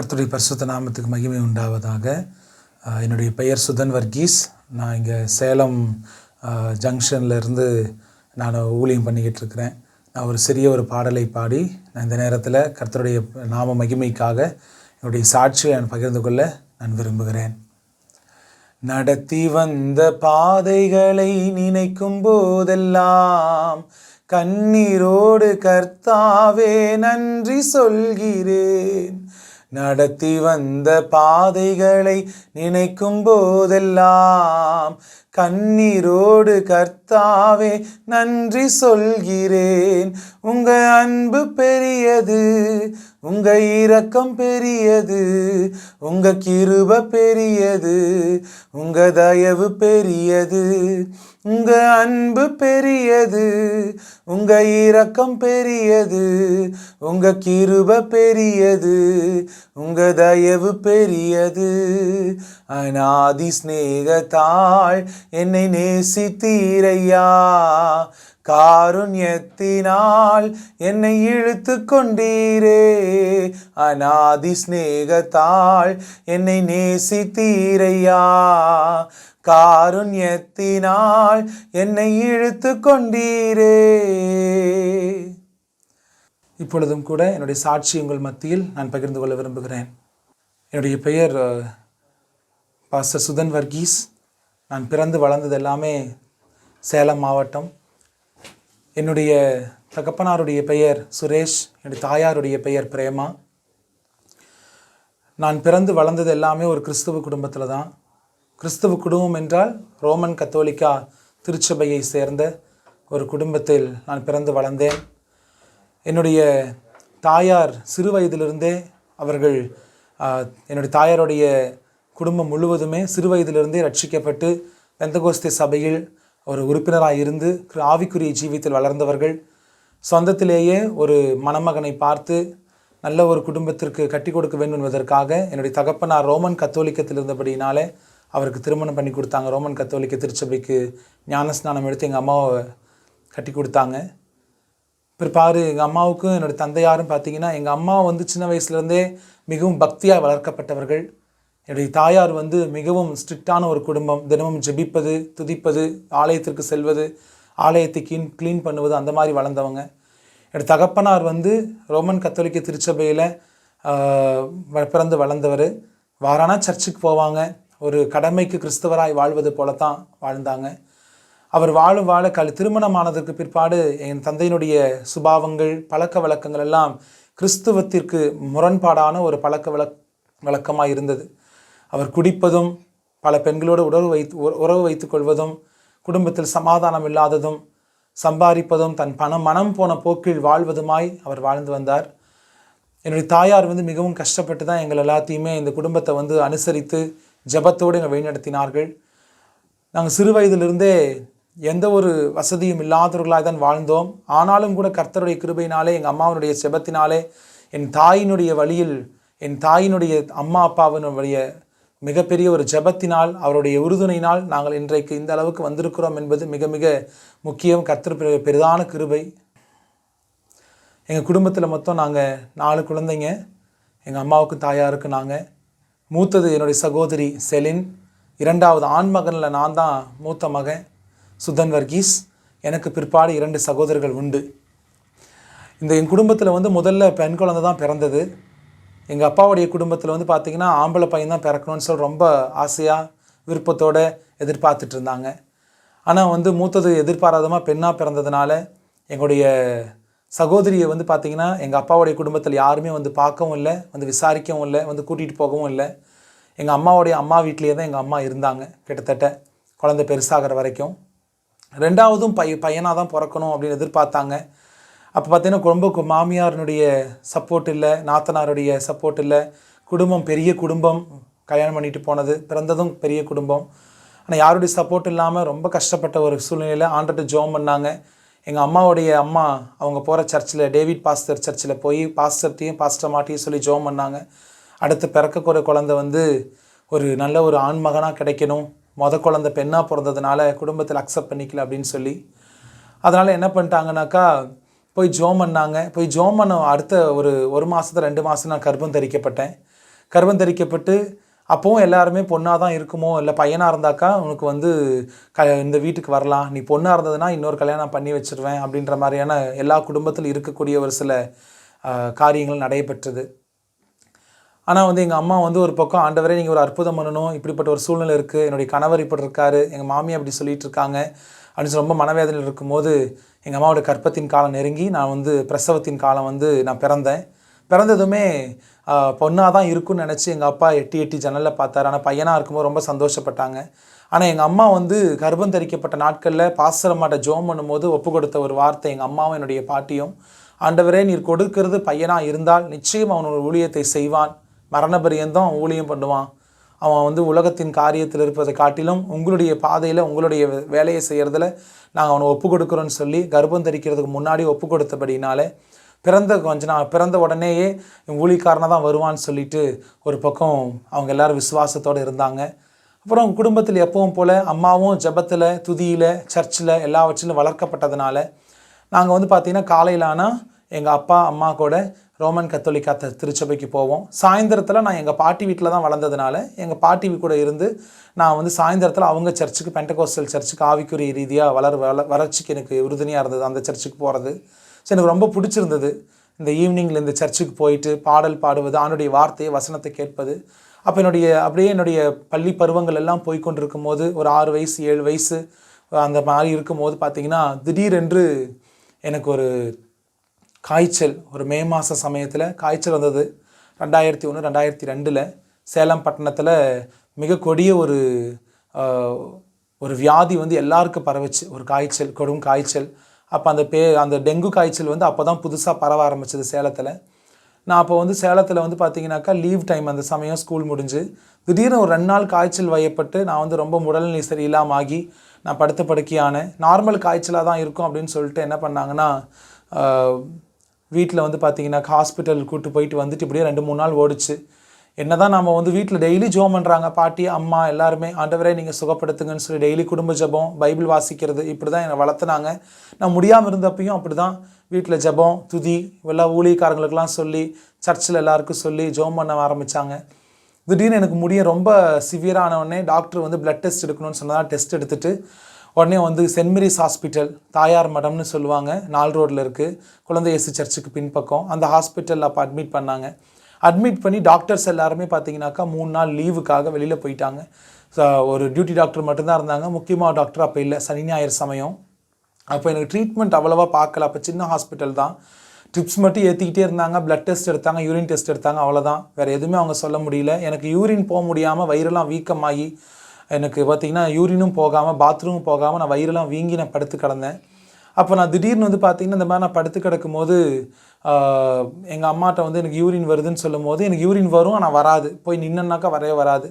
கர்த்தருடைய பரிசுத்த நாமத்துக்கு மகிமை உண்டாவதாக. என்னுடைய பெயர் சுதன் வர்கீஸ். நான் இங்கே சேலம் ஜங்ஷனில் இருந்து நான் ஊழியம் பண்ணிக்கிட்டு இருக்கிறேன். நான் ஒரு சிறிய பாடலை பாடி நான் இந்த நேரத்தில் கர்த்தருடைய நாம மகிமைக்காக என்னுடைய சாட்சியை நான் பகிர்ந்து கொள்ள நான் விரும்புகிறேன். நடத்தி வந்த பாதைகளை நினைக்கும் போதெல்லாம் கண்ணீரோடு கர்த்தாவே நன்றி சொல்கிறேன். நடத்தி வந்த பாதைகளை நினைக்கும் போதெல்லாம் கண்ணீரோடு கர்த்தாவே நன்றி சொல்கிறேன். உங்க அன்பு பெரியது, உங்க இரக்கம் பெரியது, உங்க கிருபை பெரியது, உங்க தயவு பெரியது. உங்க அன்பு பெரியது, உங்க இரக்கம் பெரியது, உங்க கிருபை பெரியது, உங்க தயவு பெரியது. அநாதி சிநேகத்தால் என்னை நேசித்தீரையா, காருண்யத்தினால் என்னை இழுத்து கொண்டீரே. அநாதி சிநேகத்தால் என்னை நேசித்தீரையா, காருண்யத்தினால் என்னை இழுத்து கொண்டீரே. இப்பொழுதும் கூட என்னுடைய சாட்சி உங்கள் மத்தியில் நான் பகிர்ந்து கொள்ள விரும்புகிறேன். என்னுடைய பெயர் பாஸ்டர் சுதன் வர்கீஸ். நான் பிறந்து வளர்ந்தது எல்லாமே சேலம் மாவட்டம். என்னுடைய தகப்பனாருடைய பெயர் சுரேஷ், என்னுடைய தாயாருடைய பெயர் பிரேமா. நான் பிறந்து வளர்ந்தது எல்லாமே ஒரு கிறிஸ்துவ குடும்பத்தில் தான். கிறிஸ்துவ குடும்பம் என்றால் ரோமன் கத்தோலிக்கா திருச்சபையை சேர்ந்த ஒரு குடும்பத்தில் நான் பிறந்து வளர்ந்தேன். என்னுடைய தாயார் சிறு வயதிலிருந்தே அவர்கள் என்னுடைய தாயாருடைய குடும்பம் முழுவதுமே சிறு வயதிலிருந்தே ரட்சிக்கப்பட்டு பெந்தகோஸ்தே சபையில் ஒரு உறுப்பினராக இருந்து ஆவிக்குரிய ஜீவியத்தில் வளர்ந்தவர்கள். சொந்தத்திலேயே ஒரு மணமகனை பார்த்து நல்ல ஒரு குடும்பத்திற்கு கட்டி கொடுக்க வேண்டும் என்பதற்காக என்னுடைய தகப்பனார் ரோமன் கத்தோலிக்கத்தில் இருந்தபடினாலே அவருக்கு திருமணம் பண்ணி கொடுத்தாங்க. ரோமன் கத்தோலிக்க திருச்சபைக்கு ஞானஸ்நானம் எடுத்து எங்கள் அம்மாவை கட்டி கொடுத்தாங்க. பிற்பாடு எங்கள் அம்மாவுக்கும் என்னுடைய தந்தையாரும் பார்த்திங்கன்னா, எங்கள் அம்மா சின்ன வயசுலேருந்தே மிகவும் பக்தியாக வளர்க்கப்பட்டவர்கள். என்னுடைய தாயார் மிகவும் ஸ்ட்ரிக்டான ஒரு குடும்பம். தினமும் ஜெபிப்பது, துதிப்பது, ஆலயத்திற்கு செல்வது, ஆலயத்தை க்ளீன் பண்ணுவது, அந்த மாதிரி வளர்ந்தவங்க. என்னுடைய தகப்பனார் ரோமன் கத்தோலிக்க திருச்சபையில் பிறந்து வளர்ந்தவர். வாரானா சர்ச்சுக்கு போவாங்க. ஒரு கடமைக்கு கிறிஸ்தவராய் வாழ்வது போல தான் வாழ்ந்தாங்க. அவர் வாழ திருமணமானதற்கு பிற்பாடு என் தந்தையினுடைய சுபாவங்கள், பழக்க வழக்கங்கள் எல்லாம் கிறிஸ்துவத்திற்கு முரண்பாடான ஒரு பழக்க வழக்கமாக இருந்தது. அவர் குடிப்பதும், பல பெண்களோடு உறவு வைத்துக் கொள்வதும், குடும்பத்தில் சமாதானம் இல்லாததும், சம்பாதிப்பதும், தன் மனம் போன போக்கில் வாழ்வதுமாய் அவர் வாழ்ந்து வந்தார். என்னுடைய தாயார் மிகவும் கஷ்டப்பட்டு தான் எங்கள் எல்லாத்தையுமே இந்த குடும்பத்தை அனுசரித்து ஜெபத்தோடு எங்கள் வழிநடத்தினார்கள். நாங்கள் சிறு வயதிலிருந்தே எந்த ஒரு வசதியும் இல்லாதவர்களாக தான் வாழ்ந்தோம். ஆனாலும் கூட கர்த்தருடைய கிருபையினாலே, எங்கள் அம்மாவனுடைய ஜெபத்தினாலே, என் தாயினுடைய வழியில், என் தாயினுடைய அம்மா அப்பாவினுடைய மிகப்பெரிய ஒரு ஜெபத்தினால், அவருடைய உறுதுணையினால் நாங்கள் இன்றைக்கு இந்த அளவுக்கு வந்திருக்கிறோம் என்பது மிக மிக முக்கியம். கர்த்தர் பெரிதான கிருபை. எங்கள் குடும்பத்தில் மொத்தம் நாங்கள் 4 குழந்தைங்க. எங்கள் அம்மாவுக்கும் தாயாருக்கும் நாங்கள். மூத்தது என்னுடைய சகோதரி செலின். 2வது ஆண் மகனில் நான் தான் மூத்த மகன் சுதன் வர்கீஸ். எனக்கு பிற்பாடு 2 சகோதரர்கள் உண்டு. என் குடும்பத்தில் முதல்ல பெண் குழந்தை தான் பிறந்தது. எங்கள் அப்பாவுடைய குடும்பத்தில் பார்த்திங்கன்னா ஆம்பளை பையன் தான் பிறக்கணும்னு சொல்லி ரொம்ப ஆசையாக விருப்பத்தோடு எதிர்பார்த்துட்டு இருந்தாங்க. ஆனால் மூத்தது எதிர்பாராதமாக பெண்ணாக பிறந்ததுனால எங்களுடைய சகோதரியை பார்த்திங்கன்னா எங்கள் அப்பாவுடைய குடும்பத்தில் யாருமே பார்க்கவும் இல்லை, விசாரிக்கவும் இல்லை, கூட்டிகிட்டு போகவும் இல்லை. எங்கள் அம்மாவுடைய அம்மா வீட்டிலேயே தான் எங்கள் அம்மா இருந்தாங்க கிட்டத்தட்ட குழந்தை பெருசாகிற வரைக்கும். 2வதும் பையனாக தான் பிறக்கணும் அப்படின்னு எதிர்பார்த்தாங்க. அப்போ பார்த்திங்கன்னா ரொம்ப மாமியாருடைய சப்போர்ட் இல்லை, நாத்தனாருடைய சப்போர்ட் இல்லை. குடும்பம் பெரிய குடும்பம், கல்யாணம் பண்ணிட்டு போனது, பிறந்ததும் பெரிய குடும்பம். ஆனால் யாருடைய சப்போர்ட் இல்லாமல் ரொம்ப கஷ்டப்பட்ட ஒரு சூழ்நிலையில் ஆண்டர்கிட்ட ஜெபம் பண்ணாங்க. எங்கள் அம்மாவுடைய அம்மா அவங்க போகிற சர்ச்சில், டேவிட் பாஸ்டர் சர்ச்சில் போய் பாஸ்டர்ட்டையும் பாஸ்டர் மாட்டையும் சொல்லி ஜெபம் பண்ணாங்க. அடுத்து பிறக்கக்கூட குழந்தை ஒரு நல்ல ஒரு ஆண்மகனாக கிடைக்கணும். குழந்தை பெண்ணாக பிறந்ததுனால குடும்பத்தில் அக்செப்ட் பண்ணிக்கல அப்படின்னு சொல்லி, அதனால் என்ன பண்ணிட்டாங்கனாக்கா போய் ஜோம் பண்ணாங்க. போய் ஜோம் பண்ண அடுத்த ஒரு மாதத்துல 2 மாதம் நான் கர்ப்பம் தரிக்கப்பட்டேன். கர்ப்பந்தரிக்கப்பட்டு அப்போவும் எல்லாருமே பொண்ணாக தான் இருக்குமோ, இல்லை பையனாக இருந்தாக்கா உனக்கு வந்து இந்த வீட்டுக்கு வரலாம், நீ பொண்ணாக இருந்ததுன்னா இன்னொரு கல்யாணம் பண்ணி வச்சுருவேன் அப்படின்ற மாதிரியான எல்லா குடும்பத்தில் இருக்கக்கூடிய ஒரு சில காரியங்கள் நடைபெற்றது. ஆனால் வந்து எங்கள் அம்மா வந்து ஒரு பக்கம், ஆண்டவரே நீங்கள் ஒரு அற்புதம் பண்ணணும், இப்படிப்பட்ட ஒரு சூழ்நிலை இருக்குது, என்னுடைய கணவர் இப்படி இருக்காரு, எங்கள் மாமியார் அப்படி சொல்லிட்டு இருக்காங்க அப்படின்னு சொல்லி ரொம்ப மனவேதனையில் இருக்கும்போது எங்கள் அம்மாவோட கற்பத்தின் காலம் நெருங்கி நான் வந்து பிரசவத்தின் காலம் வந்து நான் பிறந்தேன். பிறந்ததுமே பொண்ணாக தான் இருக்குன்னு நினச்சி எங்கள் அப்பா எட்டி எட்டி ஜன்னலில் பார்த்தார். ஆனால் பையனாக இருக்கும்போது ரொம்ப சந்தோஷப்பட்டாங்க. ஆனால் எங்கள் அம்மா வந்து கர்ப்பம் தரிக்கப்பட்ட நாட்களில் பாஸ்டரம்மாட்ட ஜெபம் பண்ணும்போது ஒப்பு கொடுத்த ஒரு வார்த்தை, எங்கள் அம்மாவும் என்னுடைய பாட்டியும், ஆண்டவரே நீர் கொடுக்கிறது பையனாக இருந்தால் நிச்சயம் அவன் ஒரு ஊழியத்தை செய்வான், மரண பரியந்தம் ஊழியம் பண்ணுவான், அவன் வந்து உலகத்தின் காரியத்தில் இருப்பதை காட்டிலும் உங்களுடைய பாதையில் உங்களுடைய வேலையை செய்கிறதுல நாங்கள் அவனை ஒப்பு கொடுக்குறோன்னு சொல்லி கர்ப்பம் தரிக்கிறதுக்கு முன்னாடி ஒப்பு கொடுத்தபடினாலே பிறந்த உடனேயே ஊழியக்காரனாக தான் வருவான்னு சொல்லிட்டு ஒரு பக்கம் அவங்க எல்லோரும் விசுவாசத்தோடு இருந்தாங்க. அப்புறம் குடும்பத்தில் எப்பவும் போல் அம்மாவும் ஜெபத்தில், துதியில், சர்ச்சில் எல்லாவற்றிலும் வளர்க்கப்பட்டதுனால நாங்கள் வந்து பார்த்திங்கன்னா காலையில் ஆனால் எங்கள் அப்பா அம்மா கூட ரோமன் கத்தோலிக்கா திருச்சபைக்கு போவோம். சாயந்தரத்தில் நான் எங்கள் பாட்டி வீட்டில் தான் வளர்ந்ததுனால எங்கள் பாட்டி கூட இருந்து நான் வந்து சாயந்தரத்தில் அவங்க சர்ச்சுக்கு, பெண்டகோஸ்டல் சர்ச்சுக்கு ஆவிக்குரிய ரீதியாக வளர்ச்சிக்கு எனக்கு உறுதுணையாக இருந்தது அந்த சர்ச்சுக்கு போகிறது. ஸோ எனக்கு ரொம்ப பிடிச்சிருந்தது இந்த ஈவினிங்கில் இந்த சர்ச்சுக்கு போயிட்டு பாடல் பாடுவது, ஆண்டுடைய வார்த்தையை வசனத்தை கேட்பது. அப்போ என்னுடைய பள்ளி பருவங்கள் எல்லாம் போய்கொண்டிருக்கும் போது ஒரு 6 வயசு 7 வயசு அந்த மாதிரி இருக்கும்போது பார்த்திங்கன்னா திடீரென்று எனக்கு ஒரு காய்ச்சல், ஒரு மே மாத சமயத்தில் காய்ச்சல் வந்தது. 2001 2002 சேலம் பட்டணத்தில் மிக கொடிய ஒரு வியாதி வந்து எல்லாருக்கும் பரவுச்சு, ஒரு காய்ச்சல், கொடும் காய்ச்சல். அப்போ அந்த டெங்கு காய்ச்சல் வந்து அப்போ தான் புதுசாக பரவ ஆரம்பிச்சது சேலத்தில். நான் அப்போ வந்து சேலத்தில் வந்து பார்த்திங்கனாக்கா லீவ் டைம், அந்த சமயம் ஸ்கூல் முடிஞ்சு திடீர்னு ஒரு 2 நாள் காய்ச்சல் வயப்பட்டு நான் வந்து ரொம்ப உடல்நிலை சரியில்லாமல் ஆகி நான் படுத்த படுக்கையானேன். நார்மல் காய்ச்சலாக தான் இருக்கும் அப்படின்னு சொல்லிட்டு என்ன பண்ணாங்கன்னா வீட்டில் வந்து பார்த்திங்கனாக்கா ஹாஸ்பிட்டல் கூப்பிட்டு போயிட்டு வந்துட்டு இப்படியே 2-3 நாள் ஓடிச்சு. என்ன தான் நம்ம வந்து வீட்டில் டெய்லி ஜெபம் பண்ணுறாங்க, பாட்டி அம்மா எல்லாருமே, ஆண்டவரே நீங்கள் சுகப்படுத்துங்கன்னு சொல்லி டெய்லி குடும்ப ஜெபம், பைபிள் வாசிக்கிறது, இப்படி தான் என்னை வளர்த்துனாங்க. நான் முடியாமல் இருந்தப்பையும் அப்படி தான் வீட்டில் ஜெபம், துதி, எல்லா ஊழியக்காரங்களுக்கெல்லாம் சொல்லி, சர்ச்சில் எல்லாருக்கும் சொல்லி ஜெபம் பண்ண ஆரம்பித்தாங்க. திடீர்னு எனக்கு முடிய ரொம்ப சிவியரானவுடனே டாக்டர் வந்து பிளட் டெஸ்ட் எடுக்கணும்னு சொன்னதான் டெஸ்ட் எடுத்துகிட்டு உடனே வந்து சென்ட் மேரிஸ் ஹாஸ்பிட்டல், தாயார் மடம்னு சொல்லுவாங்க, 4 ரோடில் இருக்குது, குழந்தை இயேசு சர்ச்சுக்கு பின்பக்கம், அந்த ஹாஸ்பிட்டலில் அப்போ அட்மிட் பண்ணாங்க. அட்மிட் பண்ணி டாக்டர்ஸ் எல்லாருமே பார்த்திங்கனாக்கா 3 நாள் லீவுக்காக வெளியில் போயிட்டாங்க. ஸோ ஒரு டியூட்டி டாக்டர் மட்டும்தான் இருந்தாங்க, முக்கியமாக டாக்டர் அப்போ இல்லை, சனி ஞாயிறு சமயம். அப்போ எனக்கு ட்ரீட்மெண்ட் அவ்வளோவா பார்க்கல, அப்போ சின்ன ஹாஸ்பிட்டல் தான், ட்ரிப்ஸ் மட்டும் ஏற்றிக்கிட்டே இருந்தாங்க, பிளட் டெஸ்ட் எடுத்தாங்க, யூரின் டெஸ்ட் எடுத்தாங்க, அவ்வளோதான், வேறு எதுவுமே அவங்க சொல்ல முடியல. எனக்கு யூரின் போக முடியாமல் வயிறெல்லாம் வீக்கமாகி எனக்கு பார்த்திங்கன்னா யூரினும் போகாமல் பாத்ரூமும் போகாமல் நான் வயிறெல்லாம் வீங்கி நான் படுத்து கிடந்தேன். அப்போ நான் திடீர்னு வந்து பார்த்திங்கன்னா இந்த மாதிரி நான் படுத்து கிடக்கும் போது எங்கள் அம்மாட்ட வந்து எனக்கு யூரின் வருதுன்னு சொல்லும் போது எனக்கு யூரின் வரும் ஆனால் வராது, போய் நின்னுனாக்கா வரவே வராது.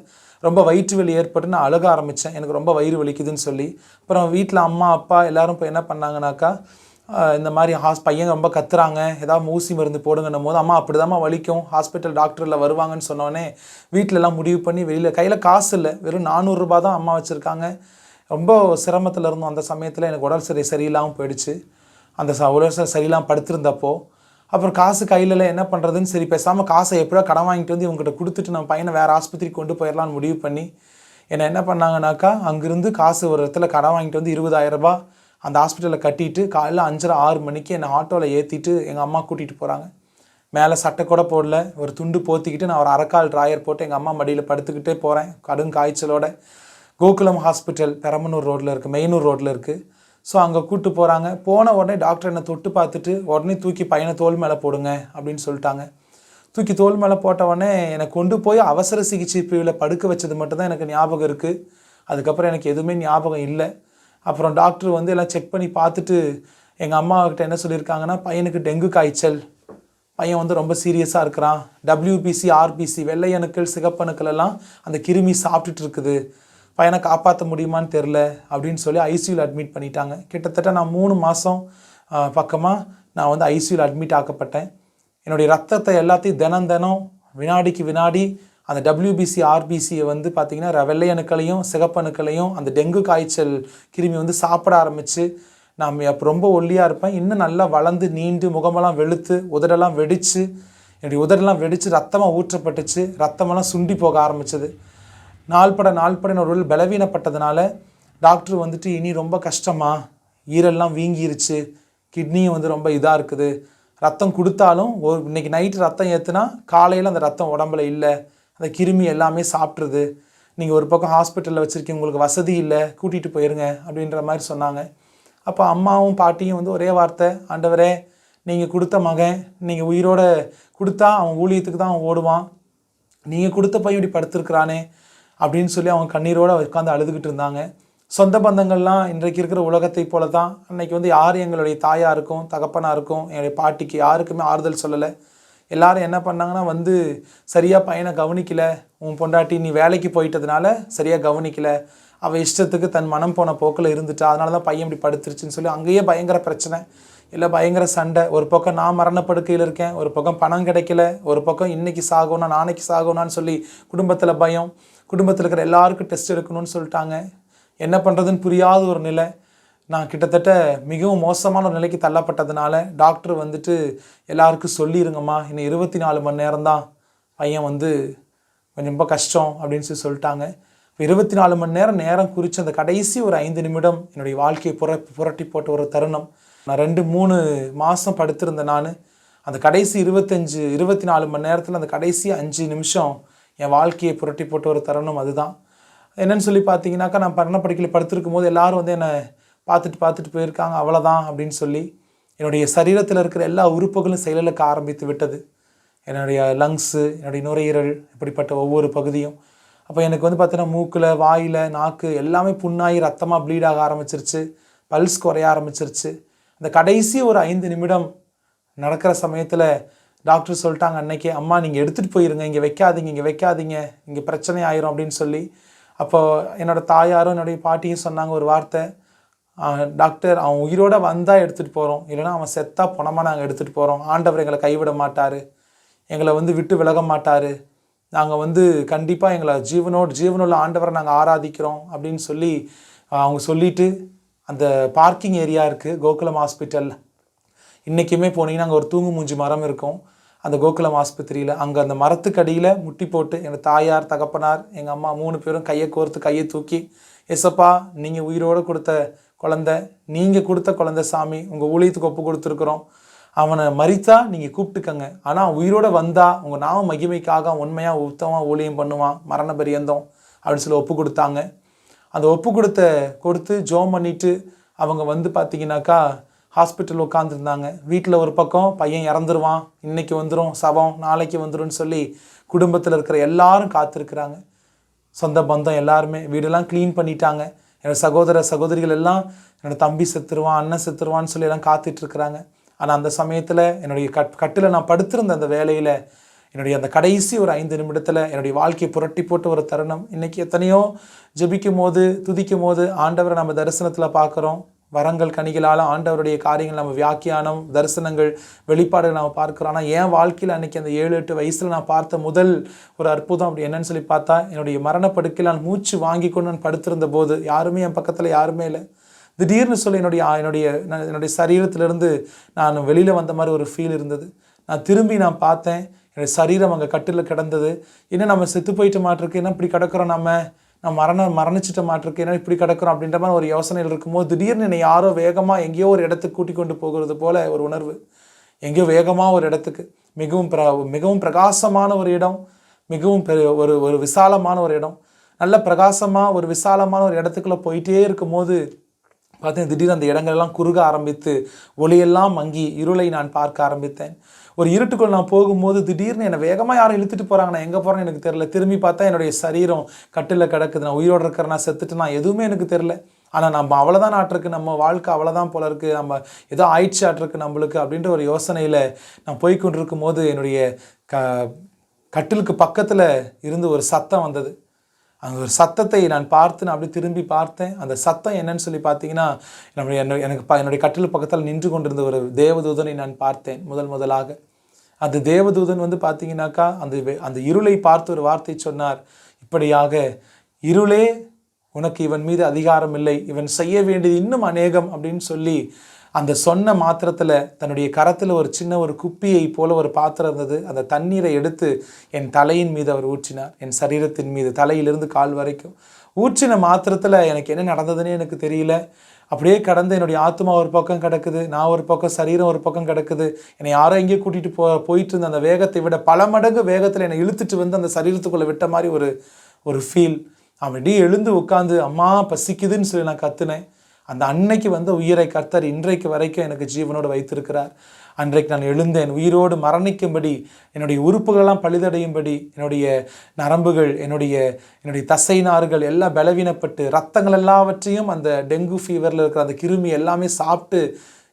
ரொம்ப வயிற்று வலி ஏற்பட்டு நான் அழுக ஆரம்பித்தேன், எனக்கு ரொம்ப வயிறு வலிக்குதுன்னு சொல்லி. அப்புறம் வீட்டில் அம்மா அப்பா எல்லோரும் இப்போ என்ன பண்ணாங்கனாக்கா, இந்த மாதிரி பையன் ரொம்ப கத்துறாங்க, ஏதாவது ஊசி மருந்து போடுங்கன்னும் போது, அம்மா அப்படி தாம்மா வலிக்கும், ஹாஸ்பிட்டல் டாக்டரில் வருவாங்கன்னு சொன்னோடனே வீட்டிலலாம் முடிவு பண்ணி வெளியில் கையில் காசு இல்லை, வெறும் 400 ரூபா தான் அம்மா வச்சுருக்காங்க. ரொம்ப சிரமத்தில் இருந்தோம் அந்த சமயத்தில். எனக்கு உடல் சரியில்லாமல் போயிடுச்சு. அந்த உடல் சரியில்லாமல் படுத்திருந்தப்போ அப்புறம் காசு கையில் என்ன பண்ணுறதுன்னு, சரி பேசாமல் காசை எப்படியோ கடன் வாங்கிட்டு வந்து இவங்ககிட்ட கொடுத்துட்டு நம்ம பையனை வேறு ஆஸ்பத்திரிக்கு கொண்டு போயிடலான்னு முடிவு பண்ணி என்ன பண்ணாங்கனாக்கா, அங்கேருந்து காசு ஒரு இடத்துல கடன் வாங்கிட்டு வந்து 20,000 ரூபா அந்த ஹாஸ்பிட்டலில் கட்டிட்டு காலையில் 5:30-6 மணிக்கு என்னை ஆட்டோவில் ஏற்றிட்டு எங்கள் அம்மா கூட்டிகிட்டு போகிறாங்க. மேலே சட்டை கூட போடல, ஒரு துண்டு போத்திக்கிட்டு நான் ஒரு அரைக்கால் ட்ராயர் போட்டு எங்கள் அம்மா மடியில் படுத்துக்கிட்டே போகிறேன் கடும் காய்ச்சலோட. கோகுலம் ஹாஸ்பிட்டல் பெரம்பனூர் ரோட்டில் இருக்குது, மெயினூர் ரோட்டில் இருக்குது. ஸோ அங்கே கூப்பிட்டு போகிறாங்க. போன உடனே டாக்டர் என்னை தொட்டு பார்த்துட்டு உடனே தூக்கி பையனை தோல் மேலே போடுங்க அப்படின்னு சொல்லிட்டாங்க. தூக்கி தோல் மேலே போட்ட உடனே என்னை கொண்டு போய் அவசர சிகிச்சை பிரிவில் படுக்க வச்சது மட்டும்தான் எனக்கு ஞாபகம் இருக்குது. அதுக்கப்புறம் எனக்கு எதுவுமே ஞாபகம் இல்லை. அப்புறம் டாக்டர் வந்து எல்லாம் செக் பண்ணி பார்த்துட்டு எங்கள் அம்மாக்கிட்ட என்ன சொல்லியிருக்காங்கன்னா, பையனுக்கு டெங்கு காய்ச்சல், பையன் வந்து ரொம்ப சீரியஸாக இருக்கிறான், WBC RBC வெள்ளை அணுக்கள் சிகப்பணுக்கள் எல்லாம் அந்த கிருமி சாப்பிட்டுட்டு இருக்குது, பையனை காப்பாற்ற முடியுமான்னு தெரில அப்படின்னு சொல்லி ஐசியூவில் அட்மிட் பண்ணிட்டாங்க. கிட்டத்தட்ட நான் 3 மாதம் பக்கமாக நான் வந்து ஐசியூவில் அட்மிட் ஆக்கப்பட்டேன். என்னுடைய ரத்தத்தை எல்லாத்தையும் தினம் வினாடிக்கு வினாடி அந்த WBC RBCயை வந்து பார்த்திங்கன்னா வெள்ளை அணுக்களையும் சிகப்பணுக்களையும் அந்த டெங்கு காய்ச்சல் கிருமி வந்து சாப்பிட ஆரம்பித்து நான் அப்போ ரொம்ப ஒல்லியாக இருப்பேன். இன்னும் நல்லா வளர்ந்து நீண்டு முகமெல்லாம் வெளுத்து உதடெல்லாம் வெடித்து என்னுடைய உதடெல்லாம் வெடித்து ரத்தமாக ஊற்றப்பட்டுச்சு, ரத்தமெல்லாம் சுண்டி போக ஆரம்பிச்சது. நாள்பட ஒரு பலவீனப்பட்டதுனால டாக்டர் வந்துட்டு இனி ரொம்ப கஷ்டமா, ஈரெல்லாம் வீங்கிருச்சு, கிட்னியும் வந்து ரொம்ப இதாக இருக்குது, ரத்தம் கொடுத்தாலும் இன்னைக்கு நைட்டு ரத்தம் ஏற்றுனா காலையில் அந்த ரத்தம் உடம்புல இல்லை, அந்த கிருமி எல்லாமே சாப்பிட்ருது, நீங்கள் ஒரு பக்கம் ஹாஸ்பிட்டலில் வச்சுருக்கீங்க, உங்களுக்கு வசதி இல்லை, கூட்டிகிட்டு போயிருங்க அப்படின்ற மாதிரி சொன்னாங்க. அப்போ அம்மாவும் பாட்டியும் வந்து ஒரே வார்த்தை, ஆண்டவரே நீங்கள் கொடுத்த மகன், நீங்கள் உயிரோட கொடுத்தா அவன் ஊழியத்துக்கு தான் அவன் ஓடுவான், நீங்கள் கொடுத்த பையன் இப்படி படுத்திருக்கிறானே அப்படின்னு சொல்லி அவங்க கண்ணீரோடு உட்காந்து அழுதுகிட்டு இருந்தாங்க. சொந்த பந்தங்கள்லாம் இன்றைக்கு இருக்கிற உலகத்தை போல தான். அன்றைக்கி வந்து யாரும் எங்களுடைய தாயாருக்கும் தகப்பனாருக்கும் என்னுடைய பாட்டிக்கு யாருக்குமே ஆறுதல் சொல்லலை. எல்லாரும் என்ன பண்ணாங்கன்னா வந்து சரியாக பையனை கவனிக்கலை, உன் பொண்டாட்டி நீ வேலைக்கு போயிட்டதுனால சரியாக கவனிக்கலை, அவள் இஷ்டத்துக்கு தன் மனம் போன போக்கில் இருந்துட்டா, அதனால தான் பையன் இப்படி படுத்துருச்சுன்னு சொல்லி அங்கேயே பயங்கர பிரச்சனை, இல்லை பயங்கர சண்டை. ஒரு பக்கம் நான் மரணப்படுக்கையில் இருக்கேன், ஒரு பக்கம் பணம் கிடைக்கல, ஒரு பக்கம் இன்றைக்கி சாகணும்னா நாளைக்கு சாகணும்னான்னு சொல்லி குடும்பத்தில் பயம், குடும்பத்தில் இருக்கிற எல்லாருக்கும் டெஸ்ட் எடுக்கணும்னு சொல்லிட்டாங்க. என்ன பண்ணுறதுன்னு புரியாத ஒரு நிலை. நான் கிட்டத்தட்ட மிகவும் மோசமான ஒரு நிலைக்கு தள்ளப்பட்டதுனால டாக்டர் வந்துட்டு எல்லாருக்கும் சொல்லிடுங்கம்மா, இன்னும் 24 மணி நேரம் தான், பையன் வந்து கொஞ்சம் ரொம்ப கஷ்டம் அப்படின்னு சொல்லிட்டாங்க. 24 மணி நேரம் குறித்து அந்த கடைசி ஒரு 5 நிமிடம் என்னுடைய வாழ்க்கையை புரட்டி போட்ட ஒரு தருணம். நான் 2-3 மாதம் படுத்திருந்தேன். நான் அந்த கடைசி 24 மணி நேரத்தில் அந்த கடைசி 5 நிமிஷம் என் வாழ்க்கையை புரட்டி போட்ட ஒரு தருணம் அதுதான். என்னன்னு சொல்லி பார்த்தீங்கன்னாக்கா, நான் படுக்கையில் படுத்திருக்கும் போது எல்லோரும் வந்து என்னை பார்த்துட்டு போயிருக்காங்க, அவ்வளோதான் அப்படின்னு சொல்லி. என்னுடைய சரீரத்தில் இருக்கிற எல்லா உறுப்புகளும் செயலிழக்க ஆரம்பித்து விட்டது. என்னுடைய லங்ஸு, என்னுடைய நுரையீரல், இப்படிப்பட்ட ஒவ்வொரு பகுதியும். அப்போ எனக்கு வந்து பார்த்தீங்கன்னா மூக்கில், வாயில், நாக்கு எல்லாமே புண்ணாகி ரத்தமாக ப்ளீட் ஆக ஆரம்பிச்சிருச்சு, பல்ஸ் குறைய ஆரம்பிச்சிருச்சு. அந்த கடைசி ஒரு 5 நிமிடம் நடக்கிற சமயத்தில் டாக்டர் சொல்லிட்டாங்க அன்னைக்கே, அம்மா நீங்கள் எடுத்துகிட்டு போயிருங்க, இங்கே வைக்காதீங்க, இங்கே பிரச்சனை ஆயிரும் அப்படின்னு சொல்லி. அப்போது என்னோடய தாயாரும் என்னுடைய பாட்டியும் சொன்னாங்க ஒரு வார்த்தை, டாக்டர் அவன் உயிரோடு வந்தால் எடுத்துகிட்டு போகிறோம், இல்லைனா அவன் செத்தா பணமாக நாங்கள் எடுத்துகிட்டு போகிறோம், ஆண்டவர் எங்களை கைவிட மாட்டார், எங்களை வந்து விட்டு விலக மாட்டார், நாங்கள் வந்து கண்டிப்பாக எங்களை ஜீவனுள்ள ஆண்டவரை நாங்கள் ஆராதிக்கிறோம் அப்படின்னு சொல்லி அவங்க சொல்லிவிட்டு, அந்த பார்க்கிங் ஏரியா இருக்குது கோகுலம் ஹாஸ்பிட்டல், இன்றைக்குமே போனீங்கன்னா அங்கே ஒரு தூங்கு மூஞ்சி மரம் இருக்கும் அந்த கோகுலம் ஆஸ்பத்திரியில். அங்கே அந்த மரத்துக்கடியில் முட்டி போட்டு எங்கள் தாயார், தகப்பனார், எங்கள் அம்மா 3 பேரும் கையை கோர்த்து கையை தூக்கி, ஏசப்பா நீங்கள் உயிரோடு கொடுத்த குழந்தை, நீங்கள் கொடுத்த குழந்தை சாமி, உங்கள் ஊழியத்துக்கு ஒப்பு கொடுத்துருக்குறோம், அவனை மறித்தா நீங்கள் கூப்பிட்டுக்கங்க, ஆனால் உயிரோடு வந்தால் உங்கள் நாம மகிமைக்காக உண்மையாக உத்தமாக ஊழியம் பண்ணுவான் மரண பரியந்தம் அப்படின்னு சொல்லி ஒப்பு கொடுத்தாங்க. அந்த ஒப்பு கொடுத்து ஜோம் பண்ணிவிட்டு அவங்க வந்து பார்த்திங்கனாக்கா ஹாஸ்பிட்டல் உட்காந்துருந்தாங்க. வீட்டில் ஒரு பக்கம் பையன் இறந்துருவான், இன்றைக்கி வந்துடும் சவம், நாளைக்கு வந்துடும் சொல்லி குடும்பத்தில் இருக்கிற எல்லாரும் காத்திருக்கிறாங்க. சொந்த பந்தம் எல்லாருமே வீடெல்லாம் க்ளீன் பண்ணிட்டாங்க. என்னோடய சகோதரிகள் எல்லாம் என்னோடய தம்பி செத்துருவான், அண்ணன் செத்துருவான்னு சொல்லி எல்லாம் காத்துட்ருக்குறாங்க. ஆனால் அந்த சமயத்தில் என்னுடைய கட்டில் நான் படுத்திருந்த அந்த வேலையில் என்னுடைய அந்த கடைசி ஒரு 5 நிமிடத்தில் என்னுடைய வாழ்க்கையை புரட்டி போட்டு ஒரு தருணம். இன்றைக்கி எத்தனையோ ஜெபிக்கும் போது துதிக்கும் போது ஆண்டவரை நம்ம தரிசனத்தில் பார்க்குறோம், வரங்கள் கனிகளால் ஆண்டவருடைய காரியங்கள் நம்ம வியாக்கியானம், தரிசனங்கள், வெளிப்பாடுகள் நம்ம பார்க்குறோம். ஆனால் என் வாழ்க்கையில் அன்றைக்கி அந்த 7-8 வயசில் நான் பார்த்த முதல் ஒரு அற்புதம் அப்படி என்னன்னு சொல்லி பார்த்தா, என்னுடைய மரணப்படுக்கையில் நான் மூச்சு வாங்கி கொண்டு நான் படுத்திருந்த போது யாருமே என் பக்கத்தில் யாருமே இல்லை. திடீர்னு சொல்லி என்னுடைய சரீரத்திலிருந்து நான் வெளியில் வந்த மாதிரி ஒரு ஃபீல் இருந்தது. நான் திரும்பி பார்த்தேன், என்னுடைய சரீரம் அங்கே கட்டில் கிடந்தது. என்ன நம்ம செத்து போயிட்ட மாட்டிருக்கு, என்ன இப்படி கிடக்கிறோம், நம்ம மரணிச்சிட்ட மாட்டிருக்கு, என்ன இப்படி கிடக்கிறோம் அப்படின்ற மாதிரி ஒரு யோசனையில் இருக்கும்போது திடீர்னு என்னை யாரோ வேகமாக எங்கேயோ ஒரு இடத்துக்கு கூட்டி கொண்டு போகிறது போல் ஒரு உணர்வு. எங்கேயோ வேகமாக ஒரு இடத்துக்கு, மிகவும் பிரகாசமான ஒரு இடம், மிகவும் ஒரு விசாலமான ஒரு இடம், நல்ல பிரகாசமாக ஒரு விசாலமான ஒரு இடத்துக்குள்ளே போயிட்டே இருக்கும்போது பார்த்தீங்கன்னா திடீர்னு அந்த இடங்கள்லாம் குறுக ஆரம்பித்து ஒளியெல்லாம் மங்கி இருளை நான் பார்க்க ஆரம்பித்தேன். ஒரு இருட்டுக்குள் நான் போகும்போது திடீர்னு என்னை வேகமாக யாரும் இழுத்துட்டு போகிறாங்க, நான் எங்கே போகிறேன்னு எனக்கு தெரில. திரும்பி பார்த்தா என்னுடைய சரீரம் கட்டில் கிடக்குது, நான் உயிரோடு இருக்கிறேன், நான் செத்துட்டு நான் எதுவுமே எனக்கு தெரில. ஆனால் நம்ம அவ்வளோதான் ஆட்டிருக்கு, நம்ம வாழ்க்கை அவ்வளோதான் போல இருக்குது, நம்ம ஏதோ ஆயிடுச்சு ஆட்டிருக்கு நம்மளுக்கு அப்படின்ற ஒரு யோசனையில் நான் போய்கொண்டிருக்கும் போது என்னுடைய கட்டிலுக்கு பக்கத்தில் இருந்து ஒரு சத்தம் வந்தது. அந்த ஒரு சத்தத்தை நான் அப்படி திரும்பி பார்த்தேன். அந்த சத்தம் என்னன்னு சொல்லி பார்த்தீங்கன்னா, என்னுடைய கட்டில் பக்கத்தில் நின்று கொண்டிருந்த ஒரு தேவதூதனை நான் பார்த்தேன் முதலாக. அந்த தேவதூதன் வந்து பார்த்தீங்கன்னாக்கா அந்த இருளை பார்த்து ஒரு வார்த்தை சொன்னார், இப்படியாக, இருளே உனக்கு இவன் மீது அதிகாரம் இல்லை, இவன் செய்ய வேண்டியது இன்னும் அநேகம் அப்படின்னு சொல்லி அந்த சொன்ன மாத்திரத்தில் தன்னுடைய கரத்தில் ஒரு சின்ன ஒரு குப்பியை போல ஒரு பாத்திரம் இருந்தது. அந்த தண்ணீரை எடுத்து என் தலையின் மீது அவர் ஊற்றினார், என் சரீரத்தின் மீது, தலையிலிருந்து கால் வரைக்கும் ஊற்றின மாத்திரத்தில் எனக்கு என்ன நடந்ததுன்னே எனக்கு தெரியல. அப்படியே கடந்து என்னுடைய ஆத்மா ஒரு பக்கம் கிடக்குது, நான் ஒரு பக்கம், சரீரம் ஒரு பக்கம் கிடக்குது. என்னை யாரோ எங்கேயோ கூட்டிகிட்டு போயிட்டு இருந்த அந்த வேகத்தை விட பல மடங்கு வேகத்தில் என்னை இழுத்துட்டு வந்து அந்த சரீரத்துக்குள்ளே விட்ட மாதிரி ஒரு ஃபீல். அப்படியே எழுந்து உட்காந்து அம்மா பசிக்குதுன்னு சொல்லி நான் கத்துனேன். அந்த அன்னைக்கு வந்த உயிரை கர்த்தர் இன்றைக்கு வரைக்கும் எனக்கு ஜீவனோடு வைத்திருக்கிறார். அன்றைக்கு நான் எழுந்தேன், உயிரோடு மரணிக்கும்படி, என்னுடைய உறுப்புகளெல்லாம் பழுதடையும்படி, என்னுடைய நரம்புகள், என்னுடைய தசை நார்கள் எல்லாம் பலவீனப்பட்டு, ரத்தங்கள் எல்லாவற்றையும் அந்த டெங்கு ஃபீவரில் இருக்கிற அந்த கிருமி எல்லாமே சாப்பிட்டு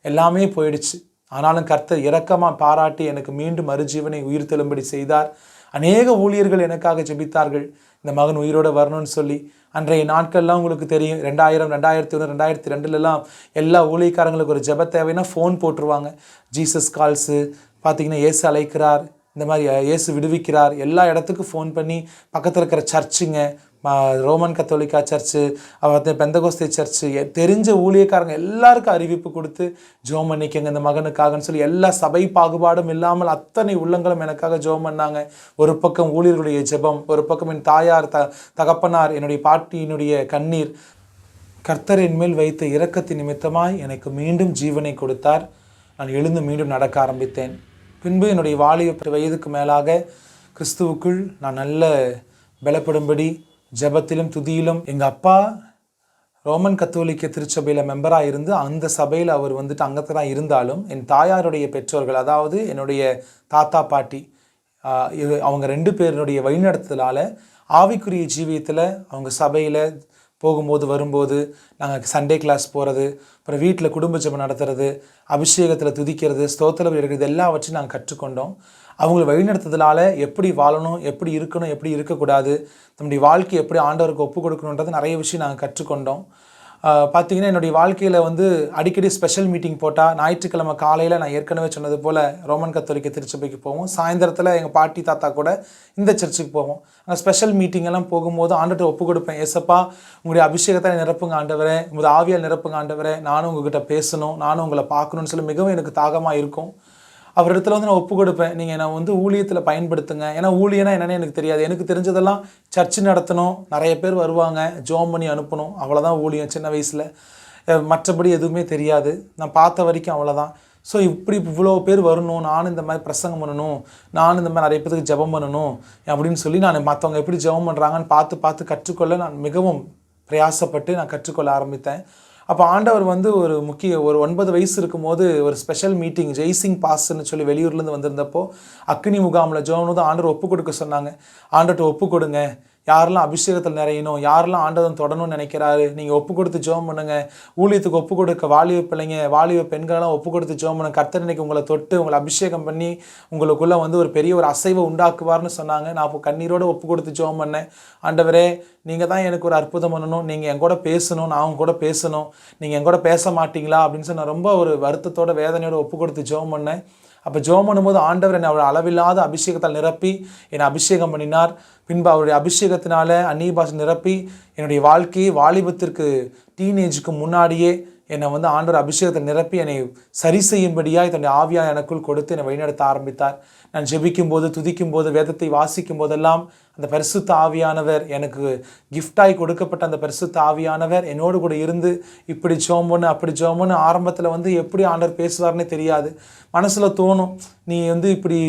எல்லாமே போயிடுச்சு. ஆனாலும் கர்த்தர் இரக்கமாக பாராட்டி எனக்கு மீண்டும் மறுஜீவனை உயிர் தெழும்படி செய்தார். அநேக ஊழியர்கள் எனக்காக ஜெபித்தார்கள், இந்த மகன் உயிரோடு வரணும்னு சொல்லி. அன்றைய நாட்கள்லாம் உங்களுக்கு தெரியும், 2000, 2001, 2002 எல்லா ஊழியக்காரங்களுக்கு ஒரு ஜெப தேவைன்னா ஃபோன் போட்டுருவாங்க. ஜீசஸ் கால்ஸு, பார்த்தீங்கன்னா இயேசு அழைக்கிறார், இந்த மாதிரி இயேசு விடுவிக்கிறார், எல்லா இடத்துக்கும் ஃபோன் பண்ணி பக்கத்தில் இருக்கிற சர்ச்சுங்க, ரோமன் கத்தோலிக்கா சர்ச்சு, பெந்தகோஸ்தே சர்ச்சு, தெரிஞ்ச ஊழியக்காரங்க எல்லாருக்கும் அறிவிப்பு கொடுத்து ஜோம் பண்ணிக்கங்க இந்த மகனுக்காகன்னு சொல்லி எல்லா சபை பாகுபாடும் இல்லாமல் அத்தனை உள்ளங்களும் எனக்காக ஜோம் பண்ணாங்க. ஒரு பக்கம் ஊழியர்களுடைய ஜெபம், ஒரு பக்கம் என் தாயார், தகப்பனார், என்னுடைய பாட்டியினுடைய கண்ணீர். கர்த்தர் என் மேல் வைத்த இரக்கத்தின் நிமித்தமாய் எனக்கு மீண்டும் ஜீவனை கொடுத்தார். நான் எழுந்து மீண்டும் நடக்க ஆரம்பித்தேன். பின்பு என்னுடைய வாலிப வயதுக்கு மேலாக கிறிஸ்துவுக்குள் நான் நல்ல பலப்படும்படி ஜெபத்திலும் துதியிலும், எங்கள் அப்பா ரோமன் கத்தோலிக்க திருச்சபையில் மெம்பராக இருந்து அந்த சபையில் அவர் அங்கத்தான் இருந்தாலும், என் தாயாருடைய பெற்றோர்கள், அதாவது என்னுடைய தாத்தா பாட்டி, அவங்க 2 பேருடைய வழிநடத்துதலால் ஆவிக்குரிய ஜீவியத்தில் அவங்க சபையில் போகும்போது வரும்போது நாங்கள் சண்டே கிளாஸ் போகிறது, அப்புறம் வீட்டில் குடும்ப ஜெபம் நடத்துறது, அபிஷேகத்தில் துதிக்கிறது, ஸ்தோத்திரம் எடுக்கிறது, எல்லாவற்றையும் நாங்கள் கற்றுக்கொண்டோம். அவங்களை வழிநடத்துதலால் எப்படி வாழணும், எப்படி இருக்கணும், எப்படி இருக்கக்கூடாது, நம்முடைய வாழ்க்கை எப்படி ஆண்டவருக்கு ஒப்பு கொடுக்கணுன்றது நிறைய விஷயம் நாங்கள் கற்றுக்கொண்டோம். பார்த்திங்கன்னா என்னுடைய வாழ்க்கையில் அடிக்கடி ஸ்பெஷல் மீட்டிங் போட்டால், ஞாயிற்றுக்கிழமை காலையில் நான் ஏற்கனவே சொன்னது போல் ரோமன் கத்தோலிக்க திருச்சபைக்கு போவோம், சாயந்தரத்தில் எங்கள் பாட்டி தாத்தா கூட இந்த சர்ச்சுக்கு போவோம். அங்கே ஸ்பெஷல் மீட்டிங்கெல்லாம் போகும்போது ஆண்டவர்கிட்ட ஒப்பு கொடுப்பேன். ஏசப்பா, உங்களுடைய அபிஷேகத்தை நிரப்புங்க ஆண்டவரே, உங்களுடைய ஆவியால் நிரப்புங்க ஆண்டவரே, நானும் உங்ககிட்ட பேசணும், நானும் உங்களை பார்க்கணுன்னு சொல்லி மிகவும் எனக்கு தாகமாக இருக்கும். அவரிடத்துல நான் ஒப்பு கொடுப்பேன், நீங்கள் நான் ஊழியத்தில் பயன்படுத்துங்க. ஏன்னா ஊழியனா என்னென்னு எனக்கு தெரியாது. எனக்கு தெரிஞ்சதெல்லாம் சர்ச்சு நடத்தணும், நிறைய பேர் வருவாங்க, ஜோம் பண்ணி அனுப்பணும், அவ்வளோதான் ஊழியம் சின்ன வயசில். மற்றபடி எதுவுமே தெரியாது, நான் பார்த்த வரைக்கும் அவ்வளோதான். ஸோ இவ்வளோ பேர் வரணும், நானும் இந்த மாதிரி பிரசங்கம் பண்ணணும், நானும் இந்த மாதிரி நிறைய பேருக்கு ஜெபம் பண்ணணும் அப்படின்னு சொல்லி நான் மற்றவங்க எப்படி ஜெபம் பண்ணுறாங்கன்னு பார்த்து கற்றுக்கொள்ள நான் மிகவும் பிரயாசப்பட்டு நான் கற்றுக்கொள்ள ஆரம்பித்தேன். அப்போ ஆண்டவர் ஒரு 9 வயசு இருக்கும்போது ஒரு ஸ்பெஷல் மீட்டிங் ஜெய்சிங் பாஸ்ன்னு சொல்லி வெளியூர்லேருந்து வந்திருந்தப்போ அக்னி முகாமில் ஜோனு தான் ஆண்டவர் ஒப்பு கொடுக்க சொன்னாங்க. ஆண்டவர்கிட்ட ஒப்பு கொடுங்க, யாரெல்லாம் அபிஷேகத்தில் நிறையணும், யாரெல்லாம் ஆண்டவன் தொடணும்னு நினைக்கிறாரு, நீங்கள் ஒப்பு கொடுத்து ஜெபம் பண்ணுங்க. ஊழியத்துக்கு ஒப்பு கொடுக்க வாலிப பிள்ளைங்க, வாலிப பெண்களெல்லாம் ஒப்பு கொடுத்து ஜெபம் பண்ணுங்க. கர்த்தர் இன்னைக்கு உங்களை தொட்டு உங்களை அபிஷேகம் பண்ணி உங்களுக்குள்ளே ஒரு பெரிய ஒரு அசைவை உண்டாக்குவார்னு சொன்னாங்க. நான் அப்போ கண்ணீரோடு ஒப்பு கொடுத்து ஜெபம் பண்ணேன். ஆண்டவரே, நீங்கள் தான் எனக்கு ஒரு அற்புதம் பண்ணணும், நீங்கள் என் கூட பேசணும், நான் அவங்க கூட பேசணும், நீங்கள் என் கூட பேச மாட்டீங்களா அப்படின்னு சொல்லி நான் ரொம்ப ஒரு வருத்தத்தோட வேதனையோடு ஒப்பு கொடுத்து ஜெபம் பண்ணேன். அப்போ ஜெபம் பண்ணும்போது ஆண்டவர் என்னை அவர் அளவில்லாத அபிஷேகத்தால் நிரப்பி என்னை அபிஷேகம் பண்ணினார். பின்பு அவருடைய அபிஷேகத்தினால அந்நிய பாஷை நிரப்பி என்னுடைய வாழ்க்கையை வாலிபத்திற்கு டீனேஜுக்கு முன்னாடியே என்னை ஆண்டவர் அபிஷேகத்தை நிரப்பி என்னை சரி செய்யும்படியாக தன்னுடைய ஆவியாக எனக்குள் கொடுத்து என்னை வழிநடத்த ஆரம்பித்தார். நான் ஜெபிக்கும் போது, துதிக்கும் போது, வேதத்தை வாசிக்கும் போதெல்லாம் அந்த பரிசுத்த ஆவியானவர், எனக்கு கிஃப்டாய் கொடுக்கப்பட்ட அந்த பரிசுத்த ஆவியானவர் என்னோடு கூட இருந்து இப்படி ஜெபம் பண்ணு, அப்படி ஜெபம் பண்ணு. ஆரம்பத்தில் எப்படி ஆண்டவர் பேசுவார்னே தெரியாது. மனசில் தோணும், நீ இப்படி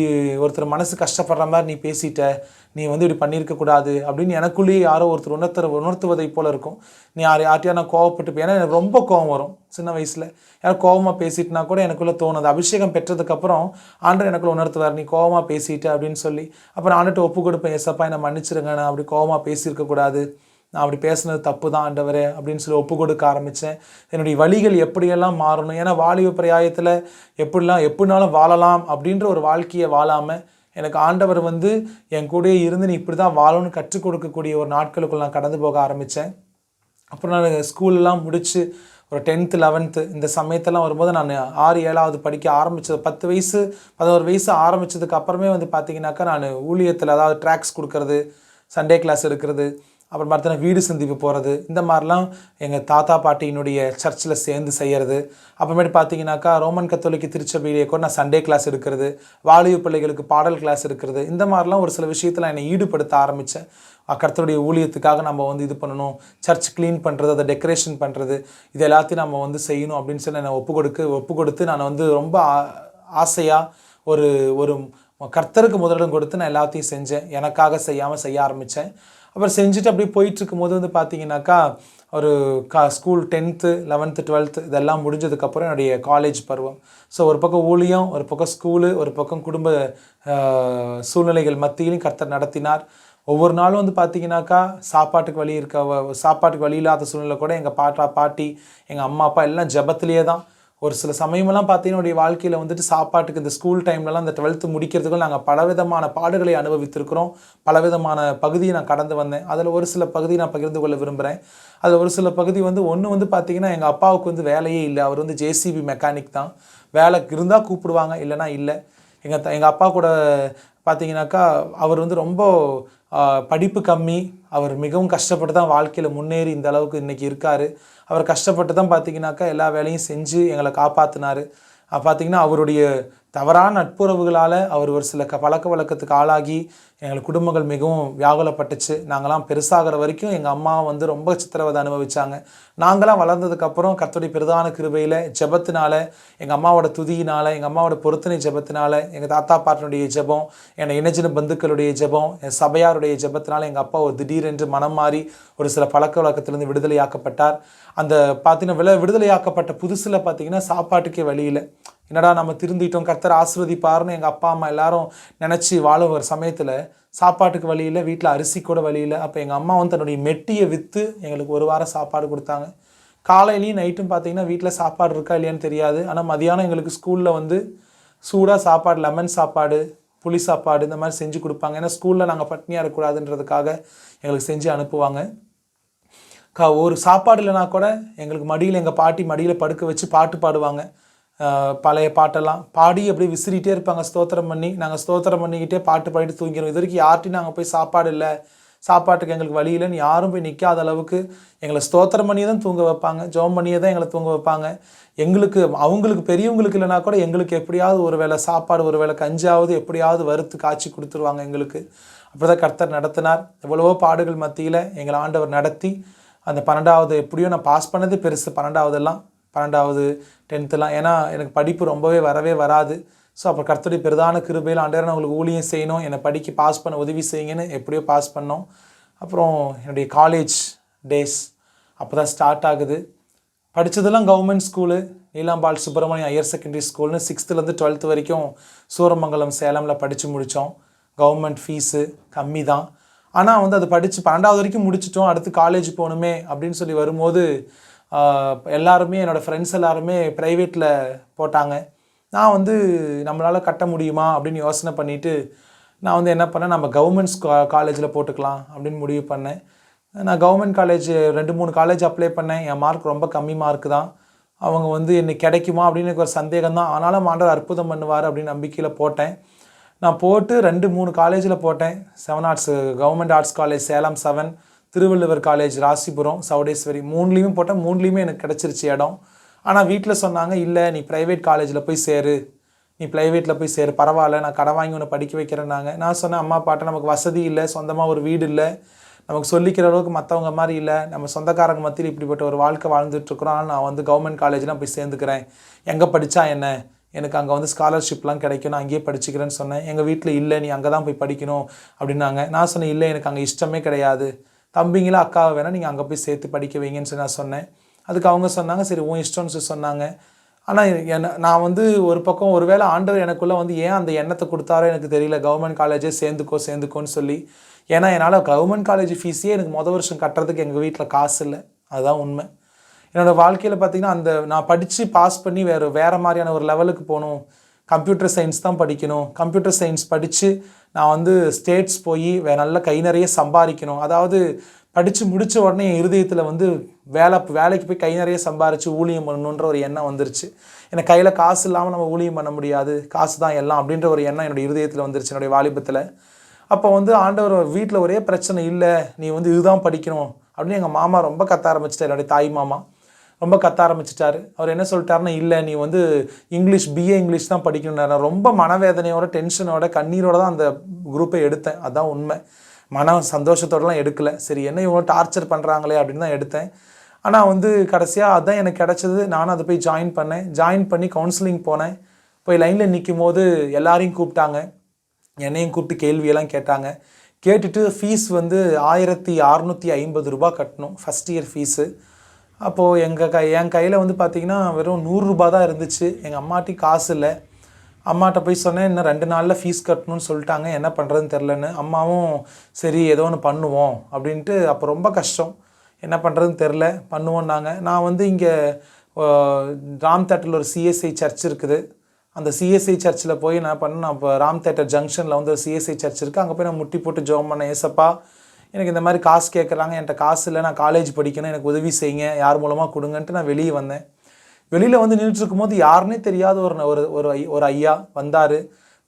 ஒருத்தர் மனசு கஷ்டப்படுற மாதிரி நீ பேசிட்ட, நீ இப்படி பண்ணியிருக்கக்கூடாது அப்படின்னு எனக்குள்ளேயே யாரோ ஒருத்தர் உணர்த்துவதை போல் இருக்கும். நீ யார்ட்டையா நான் கோவப்பட்டு, ஏன்னா எனக்கு ரொம்ப கோவம் வரும் சின்ன வயசில். யாரும் கோவமாக பேசிட்டுனா கூட எனக்குள்ளே தோணும். அது அபிஷேகம் பெற்றதுக்கப்புறம் ஆண்டவர் எனக்குள்ளே உணர்த்துவார், நீ கோவமாக பேசிட்டு அப்படின்னு சொல்லி. அப்புறம் ஆண்டுட்டு ஒப்பு கொடுப்பேன், ஏசப்பா என்னை மன்னிச்சிருங்க, நான் அப்படி கோவமாக பேசியிருக்கக்கூடாது, நான் அப்படி பேசுனது தப்பு தான் ஆண்டவரே அப்படின்னு சொல்லி ஒப்பு கொடுக்க ஆரம்பித்தேன். என்னுடைய வழிகள் எப்படியெல்லாம் மாறணும், ஏன்னா வாலிப பிராயத்தில் எப்படினாலும் வாழலாம் அப்படின்ற ஒரு வாழ்க்கையை வாழாமல் எனக்கு ஆண்டவர் என் கூடயே இருந்து நீ இப்படி தான் வாழணும்னு கற்றுக் கொடுக்கக்கூடிய ஒரு நாட்களுக்குள் நான் கடந்து போக ஆரம்பித்தேன். அப்புறம் நான் ஸ்கூல்லாம் முடித்து ஒரு 10th 11th இந்த சமயத்தெல்லாம் வரும்போது நான் 6 7வது படிக்க ஆரம்பித்தது. 10 வயசு 11 வயசு ஆரம்பித்ததுக்கு அப்புறமே பார்த்திங்கனாக்கா நான் ஊழியத்தில், அதாவது ட்ராக்ஸ் கொடுக்கறது, சண்டே கிளாஸ் எடுக்கிறது, அப்புறம் பார்த்தீங்கன்னா வீடு சந்திப்பு போகிறது, இந்த மாதிரிலாம் எங்கள் தாத்தா பாட்டியினுடைய சர்ச்சில் சேர்ந்து செய்கிறது. அப்புறமேட்டு பார்த்தீங்கன்னாக்கா ரோமன் கத்தோலிக்க திருச்சபையிலேயே கூட நான் சண்டே கிளாஸ் எடுக்கிறது, வாலிப பிள்ளைகளுக்கு பாடல் கிளாஸ் எடுக்கிறது, இந்த மாதிரிலாம் ஒரு சில விஷயத்தில் என்னை ஈடுபடுத்த ஆரம்பித்தேன். கர்த்தருடைய ஊழியத்துக்காக நம்ம வந்து இது பண்ணணும், சர்ச் க்ளீன் பண்ணுறது, அதை டெக்கரேஷன் பண்ணுறது, இது எல்லாத்தையும் நம்ம வந்து செய்யணும் அப்படின்னு சொல்லி என்னை ஒப்பு கொடுத்து நான் வந்து ரொம்ப ஆசையாக ஒரு ஒரு கர்த்தருக்கு முதலிடம் கொடுத்து நான் எல்லாத்தையும் செஞ்சேன். எனக்காக செய்யாமல் செய்ய ஆரம்பித்தேன். அப்புறம் செஞ்சுட்டு அப்படியே போயிட்டுருக்கும்போது வந்து பார்த்தீங்கன்னாக்கா ஒரு ஸ்கூல் 10th 11th 12th இதெல்லாம் முடிஞ்சதுக்கப்புறம் என்னுடைய காலேஜ் பருவம். ஸோ ஒரு பக்கம் ஊழியம், ஒரு பக்கம் ஸ்கூலு, ஒரு பக்கம் குடும்ப சூழ்நிலைகள் மத்தியிலும் கர்த்தர் நடத்தினார். ஒவ்வொரு நாளும் வந்து பார்த்தீங்கன்னாக்கா சாப்பாட்டுக்கு வழி இல்லாத சூழ்நிலை கூட எங்கள் பாட்டி, எங்கள் அம்மா அப்பா எல்லாம் ஜெபத்திலேயே தான். ஒரு சில சமயமெல்லாம் பார்த்தீங்கன்னா என்னுடைய வாழ்க்கையில் வந்துட்டு சாப்பாட்டுக்கு இந்த ஸ்கூல் டைம்லலாம் இந்த 12th முடிக்கிறதுக்குள்ள நாங்கள் பலவிதமான பாடுகளை அனுபவித்திருக்கிறோம். பலவிதமான பகுதியை நான் கடந்து வந்தேன். அதில் ஒரு சில பகுதியை நான் பகிர்ந்து கொள்ள விரும்புகிறேன். அதில் ஒரு சில பகுதி வந்து ஒன்று வந்து பார்த்தீங்கன்னா எங்கள் அப்பாவுக்கு வந்து வேலையே இல்லை. அவர் வந்து ஜேசிபி மெக்கானிக் தான். வேலை இருந்தால் கூப்பிடுவாங்க, இல்லைனா இல்லை. எங்கள் அப்பா கூட பார்த்தீங்கன்னாக்கா அவர் வந்து ரொம்ப படிப்பு கம்மி. அவர் மிகவும் கஷ்டப்பட்டு தான் வாழ்க்கையில் முன்னேறி இந்த அளவுக்கு இன்றைக்கி இருக்கார். அவர் கஷ்டப்பட்டு தான் பார்த்தீங்கன்னாக்கா எல்லா வேலையும் செஞ்சு எங்களை காப்பாற்றினார். பார்த்திங்கன்னா அவருடைய தவறான நட்புறவுகளால் அவர் ஒரு சில பழக்க வழக்கத்துக்கு ஆளாகி எங்கள் குடும்பங்கள் மிகவும் வியாகுலப்பட்டுச்சு. நாங்களாம் பெருசாகிற வரைக்கும் எங்கள் அம்மா வந்து ரொம்ப சித்திரவதை அனுபவித்தாங்க. நாங்களாம் வளர்ந்ததுக்கப்புறம் கர்த்தருடைய பிரதான கிருபையில் ஜெபத்தினால, எங்கள் அம்மாவோட துதியினால், எங்கள் அம்மாவோட பொருத்தனை ஜெபத்தினால, எங்கள் தாத்தா பாட்டனுடைய ஜெபம், என்னை இணைச்சின பந்துக்களுடைய ஜெபம், என் சபையாருடைய ஜெபத்தினால எங்கள் அப்பா ஒரு திடீரென்று மனம் மாறி ஒரு சில பழக்க வழக்கத்திலிருந்து விடுதலையாக்கப்பட்டார். அந்த பார்த்தீங்கன்னா விடுதலையாக்கப்பட்ட புதுசில் பார்த்தீங்கன்னா சாப்பாட்டுக்கே வழி இல்லை. என்னடா நம்ம திருந்திட்டோம், கர்த்தர் ஆசீர்வதிப்பார்னு எங்கள் அப்பா அம்மா எல்லாரும் நினச்சி வாழுகிற சமயத்தில் சாப்பாட்டுக்கு வழியில், வீட்டில் அரிசி கூட வழியில். அப்போ எங்கள் அம்மா வந்து தன்னுடைய மெட்டியை விற்று எங்களுக்கு ஒரு வாரம் சாப்பாடு கொடுத்தாங்க. காலையிலையும் நைட்டும் பார்த்தீங்கன்னா வீட்டில் சாப்பாடு இருக்கா இல்லையான்னு தெரியாது. ஆனால் மதியானம் எங்களுக்கு ஸ்கூலில் வந்து சூடாக சாப்பாடு, லெமன் சாப்பாடு, புளி சாப்பாடு இந்த மாதிரி செஞ்சு கொடுப்பாங்க. ஏன்னா ஸ்கூலில் நாங்கள் பட்னியாக இருக்கக்கூடாதுன்றதுக்காக எங்களுக்கு செஞ்சு அனுப்புவாங்க. ஒரு சாப்பாடு இல்லைனா கூட எங்களுக்கு மடியில், எங்கள் பாட்டி மடியில் படுக்க வச்சு பாட்டு பாடுவாங்க. பழைய பாட்டெல்லாம் பாடி அப்படியே விசிறிகிட்டே இருப்பாங்க ஸ்தோத்திரம் பண்ணி. நாங்கள் ஸ்தோத்திரம் பண்ணிக்கிட்டே பாட்டு பாடிட்டு தூங்கிடுவோம். இது வரைக்கும் யார்ட்டையும் நாங்கள் போய் சாப்பாடு இல்லை, சாப்பாட்டுக்கு எங்களுக்கு வழி இல்லைன்னு யாரும் போய் நிற்காத அளவுக்கு எங்களை ஸ்தோத்திரம் பண்ணியே தான் தூங்க வைப்பாங்க, ஜெபம் பண்ணியே தான் எங்களை தூங்க வைப்பாங்க. அவங்களுக்கு பெரியவங்களுக்கு இல்லைனா கூட எங்களுக்கு எப்படியாவது ஒரு வேளை சாப்பாடு, ஒரு வேளை கஞ்சாவது எப்படியாவது வறுத்து காய்ச்சி கொடுத்துருவாங்க எங்களுக்கு. அப்படி தான் கர்த்தர் நடத்தினார். எவ்வளவோ பாடுகள் மத்தியில் எங்களை ஆண்டவர் நடத்தி அந்த 12வது எப்படியோ நான் பாஸ் பண்ணது பெருசு. 12வது 10th ஏன்னா எனக்கு படிப்பு ரொம்பவே வரவே வராது. ஸோ அப்போ கர்த்தருடைய பிரதான கிருபையில் ஆண்டவரே நான் உங்களுக்கு ஊழியம் செய்யணும், என்னை படிக்க பாஸ் பண்ண உதவி செய்யுங்கன்னு எப்படியோ பாஸ் பண்ணோம். அப்புறம் என்னுடைய காலேஜ் டேஸ் அப்போ தான் ஸ்டார்ட் ஆகுது. படித்ததெல்லாம் government school, Neelambal Subramaniam higher secondary ஸ்கூல்னு 6th 12th வரைக்கும் சூரமங்கலம் சேலமில் படித்து முடித்தோம். கவர்மெண்ட் ஃபீஸு கம்மி தான். ஆனால் வந்து அது படித்து 12வது வரைக்கும் முடிச்சிட்டோம். அடுத்து காலேஜ் போகணுமே அப்படின்னு சொல்லி வரும்போது எல்லாருமே, என்னோடய ஃப்ரெண்ட்ஸ் எல்லாருமே ப்ரைவேட்டில் போட்டாங்க. நான் வந்து நம்மளால் கட்ட முடியுமா அப்படின்னு யோசனை பண்ணிவிட்டு நான் வந்து என்ன பண்ணேன், நம்ம கவர்மெண்ட்ஸ் காலேஜில் போட்டுக்கலாம் அப்படின்னு முடிவு பண்ணேன். நான் கவர்மெண்ட் காலேஜ் 2-3 காலேஜ் அப்ளை பண்ணேன். என் மார்க் ரொம்ப கம்மி மார்க் தான். அவங்க வந்து எனக்கு கிடைக்குமா அப்படின்னு எனக்கு ஒரு சந்தேகம் தான். ஆனாலும் ஆண்டவர் அற்புதம் பண்ணுவார் அப்படின்னு நம்பிக்கையில் போட்டேன். நான் போட்டு 2-3 காலேஜில் போட்டேன். 7 arts government arts college Salem 7, Thiruvalluvar college Rasipuram, Chowdeswari 3லேயுமே போட்டேன். 3லேயுமே எனக்கு கிடச்சிருச்சு இடம். ஆனால் வீட்டில் சொன்னாங்க, இல்லை நீ ப்ரைவேட் காலேஜில் போய் சேரு, பரவாயில்ல, நான் கடன் வாங்கி உன்னை படிக்க வைக்கிறேன்னாங்க. நான் சொன்னேன், அம்மா அப்பாட்ட நமக்கு வசதி இல்லை, சொந்தமாக ஒரு வீடு இல்லை, நமக்கு சொல்லிக்கிற அளவுக்கு மற்றவங்க மாதிரி இல்லை, நம்ம சொந்தக்காரங்க மத்தியில் இப்படிப்பட்ட ஒரு வாழ்க்கை வாழ்ந்துட்டுருக்குறோம். ஆனால் நான் வந்து கவர்மெண்ட் காலேஜ்லாம் போய் சேர்ந்துக்கிறேன், எங்கே படித்தா என்ன, எனக்கு அங்கே வந்து ஸ்காலர்ஷிப்லாம் கிடைக்கும், நான் அங்கேயே படிச்சுக்கிறேன்னு சொன்னேன். எங்கள் வீட்டில் இல்லை, நீ அங்கே தான் போய் படிக்கணும் அப்படின்னாங்க. நான் சொன்னேன், இல்லை எனக்கு அங்கே இஷ்டமே கிடையாது, தம்பிங்களா அக்காவை வேணால் நீங்கள் அங்கே போய் சேர்த்து படிக்க வைங்கன்னு சொல்லி நான் சொன்னேன். அதுக்கு அவங்க சொன்னாங்க, சரி உன் இஷ்டம்னு சொல்லி சொன்னாங்க. ஆனால் நான் வந்து ஒரு பக்கம் ஒருவேளை ஆண்டவர் எனக்குள்ளே வந்து ஏன் அந்த எண்ணத்தை கொடுத்தாரோ எனக்கு தெரியல, கவர்மெண்ட் காலேஜே சேர்ந்துக்கோன்னு சொல்லி. ஏன்னா என்னால் கவர்மெண்ட் காலேஜ் ஃபீஸே எனக்கு வருஷம் கட்டுறதுக்கு எங்கள் வீட்டில் காசு இல்லை, அதுதான் உண்மை. என்னோடய வாழ்க்கையில் பார்த்திங்கன்னா நான் படித்து பாஸ் பண்ணி வேறு மாதிரியான ஒரு லெவலுக்கு போகணும், கம்ப்யூட்டர் சயின்ஸ் தான் படிக்கணும், கம்ப்யூட்டர் சயின்ஸ் படித்து நான் வந்து ஸ்டேட்ஸ் போய் நல்ல கை நிறைய சம்பாதிக்கணும். அதாவது படித்து முடித்த உடனே என் இருதயத்தில் வந்து வேலைக்கு போய் கை நிறைய சம்பாரித்து ஊழியம் பண்ணணுன்ற ஒரு எண்ணம் வந்துருச்சு. எனக்கு கையில் காசு இல்லாமல் நம்ம ஊழியம் பண்ண முடியாது, காசு தான் எல்லாம் அப்படின்ற ஒரு எண்ணம் என்னுடைய இருதயத்தில் வந்துருச்சு என்னுடைய வாலிபத்தில். அப்போ வந்து ஆண்டவர் வீட்டில் ஒரே பிரச்சனை இல்லை, நீ வந்து இதுதான் படிக்கணும் அப்படின்னு எங்கள் மாமா ரொம்ப கத்த ஆரம்பிச்சிட்டார். என்னுடைய தாய் மாமா ரொம்ப கத்த ஆரம்பிச்சிட்டாரு. அவர் என்ன சொல்லிட்டாருன்னா, இல்லை நீ வந்து இங்கிலீஷ் பிஏ இங்கிலீஷ் தான் படிக்கணும்னாரு. நான் ரொம்ப மனவேதனையோட டென்ஷனோட கண்ணீரோட தான் அந்த குரூப்பை எடுத்தேன். அதுதான் உண்மை. சந்தோஷத்தோடலாம் எடுக்கலை. சரி என்ன இவங்க டார்ச்சர் பண்ணுறாங்களே அப்படின்னு தான் எடுத்தேன். ஆனால் வந்து கடைசியாக அதுதான் எனக்கு கிடச்சது. நானும் அதை போய் ஜாயின் பண்ணேன். ஜாயின் பண்ணி கவுன்சிலிங் போனேன். போய் லைனில் நிற்கும் போது எல்லாரையும் கூப்பிட்டாங்க, என்னையும் கூப்பிட்டு கேள்வியெல்லாம் கேட்டாங்க. கேட்டுட்டு ஃபீஸ் வந்து 1650 ரூபா கட்டணும், ஃபஸ்ட் இயர் ஃபீஸு. அப்போது என் கையில் வந்து பார்த்திங்கன்னா வெறும் 100 ரூபா தான் இருந்துச்சு. எங்கள் அம்மாட்டி காசு இல்லை. அம்மாட்ட போய் சொன்னேன், இன்னும் 2 நாளில் ஃபீஸ் கட்டணும்னு சொல்லிட்டாங்க, என்ன பண்ணுறதுன்னு தெரிலன்னு. அம்மாவும் சரி ஏதோ ஒன்று பண்ணுவோம் அப்படின்ட்டு. அப்போ ரொம்ப கஷ்டம், என்ன பண்ணுறதுன்னு தெரில, பண்ணுவோன்னாங்க. நான் வந்து இங்கே ராம் தேட்டரில் ஒரு சிஎஸ்ஐ சர்ச் இருக்குது. அந்த சிஎஸ்ஐ சர்ச்சில் போய் நான் பண்ணேன். இப்போ ராம் தேட்டர் ஜங்ஷனில் வந்து ஒரு சிஎஸ்ஐ சர்ச் இருக்குது. அங்கே போய் நான் முட்டி போட்டு ஜெபம் பண்ணேன், ஏசப்பா எனக்கு இந்த மாதிரி காசு கேட்குறாங்க, என்கிட்ட காசு இல்லை, நான் காலேஜ் படிக்கணும், எனக்கு உதவி செய்யுங்க, யார் மூலமாக கொடுங்கன்ட்டு நான் வெளியே வந்தேன். வெளியில் வந்து நின்றுட்டு இருக்கும்போது யாருன்னே தெரியாத ஒரு ஐயா வந்தார்.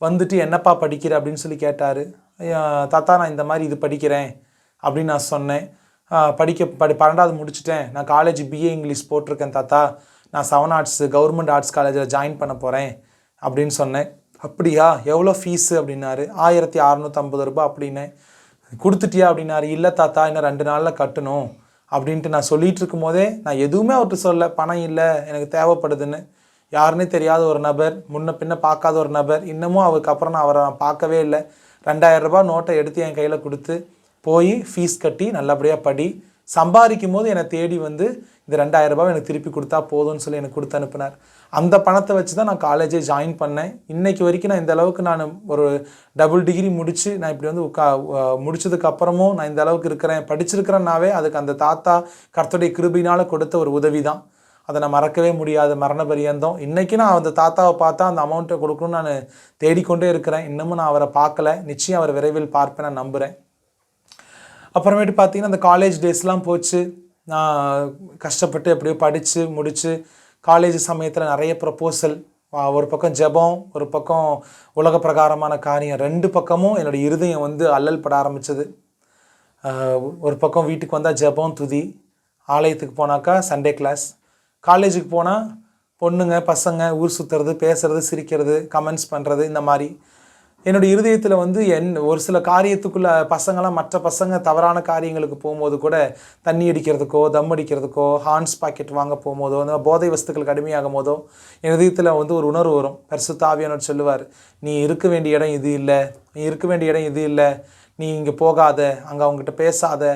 வந்துட்டு என்னப்பா படிக்கிற அப்படின்னு சொல்லி கேட்டார். தாத்தா நான் இந்த மாதிரி இது படிக்கிறேன் அப்படின்னு நான் சொன்னேன். 12வது முடிச்சுட்டேன், நான் காலேஜ் பிஏ இங்கிலீஷ் போட்டிருக்கேன் தாத்தா, நான் 7 ஆர்ட்ஸ் கவர்மெண்ட் ஆர்ட்ஸ் காலேஜில் ஜாயின் பண்ண போகிறேன் அப்படின்னு சொன்னேன். அப்படியா, எவ்வளோ ஃபீஸு அப்படின்னாரு. 1650 ரூபா அப்படின்னேன். கொடுத்துட்டியா அப்படின்னாரு. இல்லை தாத்தா இன்னும் 2 நாளில் கட்டணும் அப்படின்ட்டு நான் சொல்லிகிட்டு இருக்கும் போதே நான் எதுவுமே அவர்கிட்ட சொல்ல, பணம் இல்லை எனக்கு தேவைப்படுதுன்னு. யாருன்னே தெரியாத ஒரு நபர், முன்ன பின்ன பார்க்காத ஒரு நபர். இன்னமும் அவருக்கு அப்புறம் நான் அவரை பார்க்கவே இல்லை. 2000 ரூபா நோட்டை எடுத்து என் கையில் கொடுத்து போய் ஃபீஸ் கட்டி நல்லபடியாக படி, சம்பாதிக்கும் போது என்னை தேடி வந்து இந்த 2000 ரூபாய் எனக்கு திருப்பி கொடுத்தா போதும்னு சொல்லி எனக்கு கொடுத்து அனுப்பினார். அந்த பணத்தை வச்சு தான் நான் காலேஜே ஜாயின் பண்ணேன். இன்றைக்கி வரைக்கும் நான் இந்த அளவுக்கு நான் ஒரு டபுள் டிகிரி முடித்து நான் இப்படி வந்து முடித்ததுக்கப்புறமும் நான் இந்த அளவுக்கு இருக்கிறேன், படிச்சிருக்கிறேன்னாவே அதுக்கு அந்த தாத்தா கர்த்தருடைய கிருபையினால் கொடுத்த ஒரு உதவி தான். அதை நான் மறக்கவே முடியாது, மரண பரியந்தம். இன்றைக்கி நான் அந்த தாத்தாவை பார்த்தா அந்த அமௌண்ட்டை கொடுக்கணும்னு நான் தேடிக்கொண்டே இருக்கிறேன். இன்னமும் நான் அவரை பார்க்கல, நிச்சயம் அவர் விரைவில் பார்ப்பேன் நான் நம்புகிறேன். அப்புறமேட்டு பார்த்திங்கன்னா அந்த காலேஜ் டேஸ்லாம் போச்சு. நான் கஷ்டப்பட்டு எப்படியோ படித்து முடித்து காலேஜ் சமயத்தில் நிறைய ப்ரப்போசல், ஒரு பக்கம் ஜெபம், ஒரு பக்கம் உலக பிரகாரமான காரியம், 2 பக்கமும் என்னுடைய இருதயம் வந்து அல்லல் பட ஆரம்பித்தது. ஒரு பக்கம் வீட்டுக்கு வந்தால் ஜெபம் துதி, ஆலயத்துக்கு போனாக்கா சண்டே கிளாஸ், காலேஜுக்கு போனால் பொண்ணுங்க பசங்க ஊர் சுற்றுறது, பேசுகிறது, சிரிக்கிறது, கமெண்ட்ஸ் பண்ணுறது, இந்த மாதிரி என்னுடைய இருதயத்தில் வந்து ஒரு சில காரியத்துக்குள்ளே பசங்களாம் மற்ற பசங்க தவறான காரியங்களுக்கு போகும்போது கூட தண்ணி அடிக்கிறதுக்கோ தம் அடிக்கிறதுக்கோ ஹான்ஸ் பாக்கெட் வாங்க போகும்போதோ அந்த போதை வஸ்துக்களுக்கு அடிமையாகும் போதோ என் இதயத்தில் வந்து ஒரு உணர்வு வரும். பரிசுத்த ஆவியானவர் சொல்லுவார், நீ இருக்க வேண்டிய இடம் இது இல்லை, நீ இருக்க வேண்டிய இடம் இது இல்லை, நீ இங்கே போகாத, அங்கே அவங்ககிட்ட பேசாத,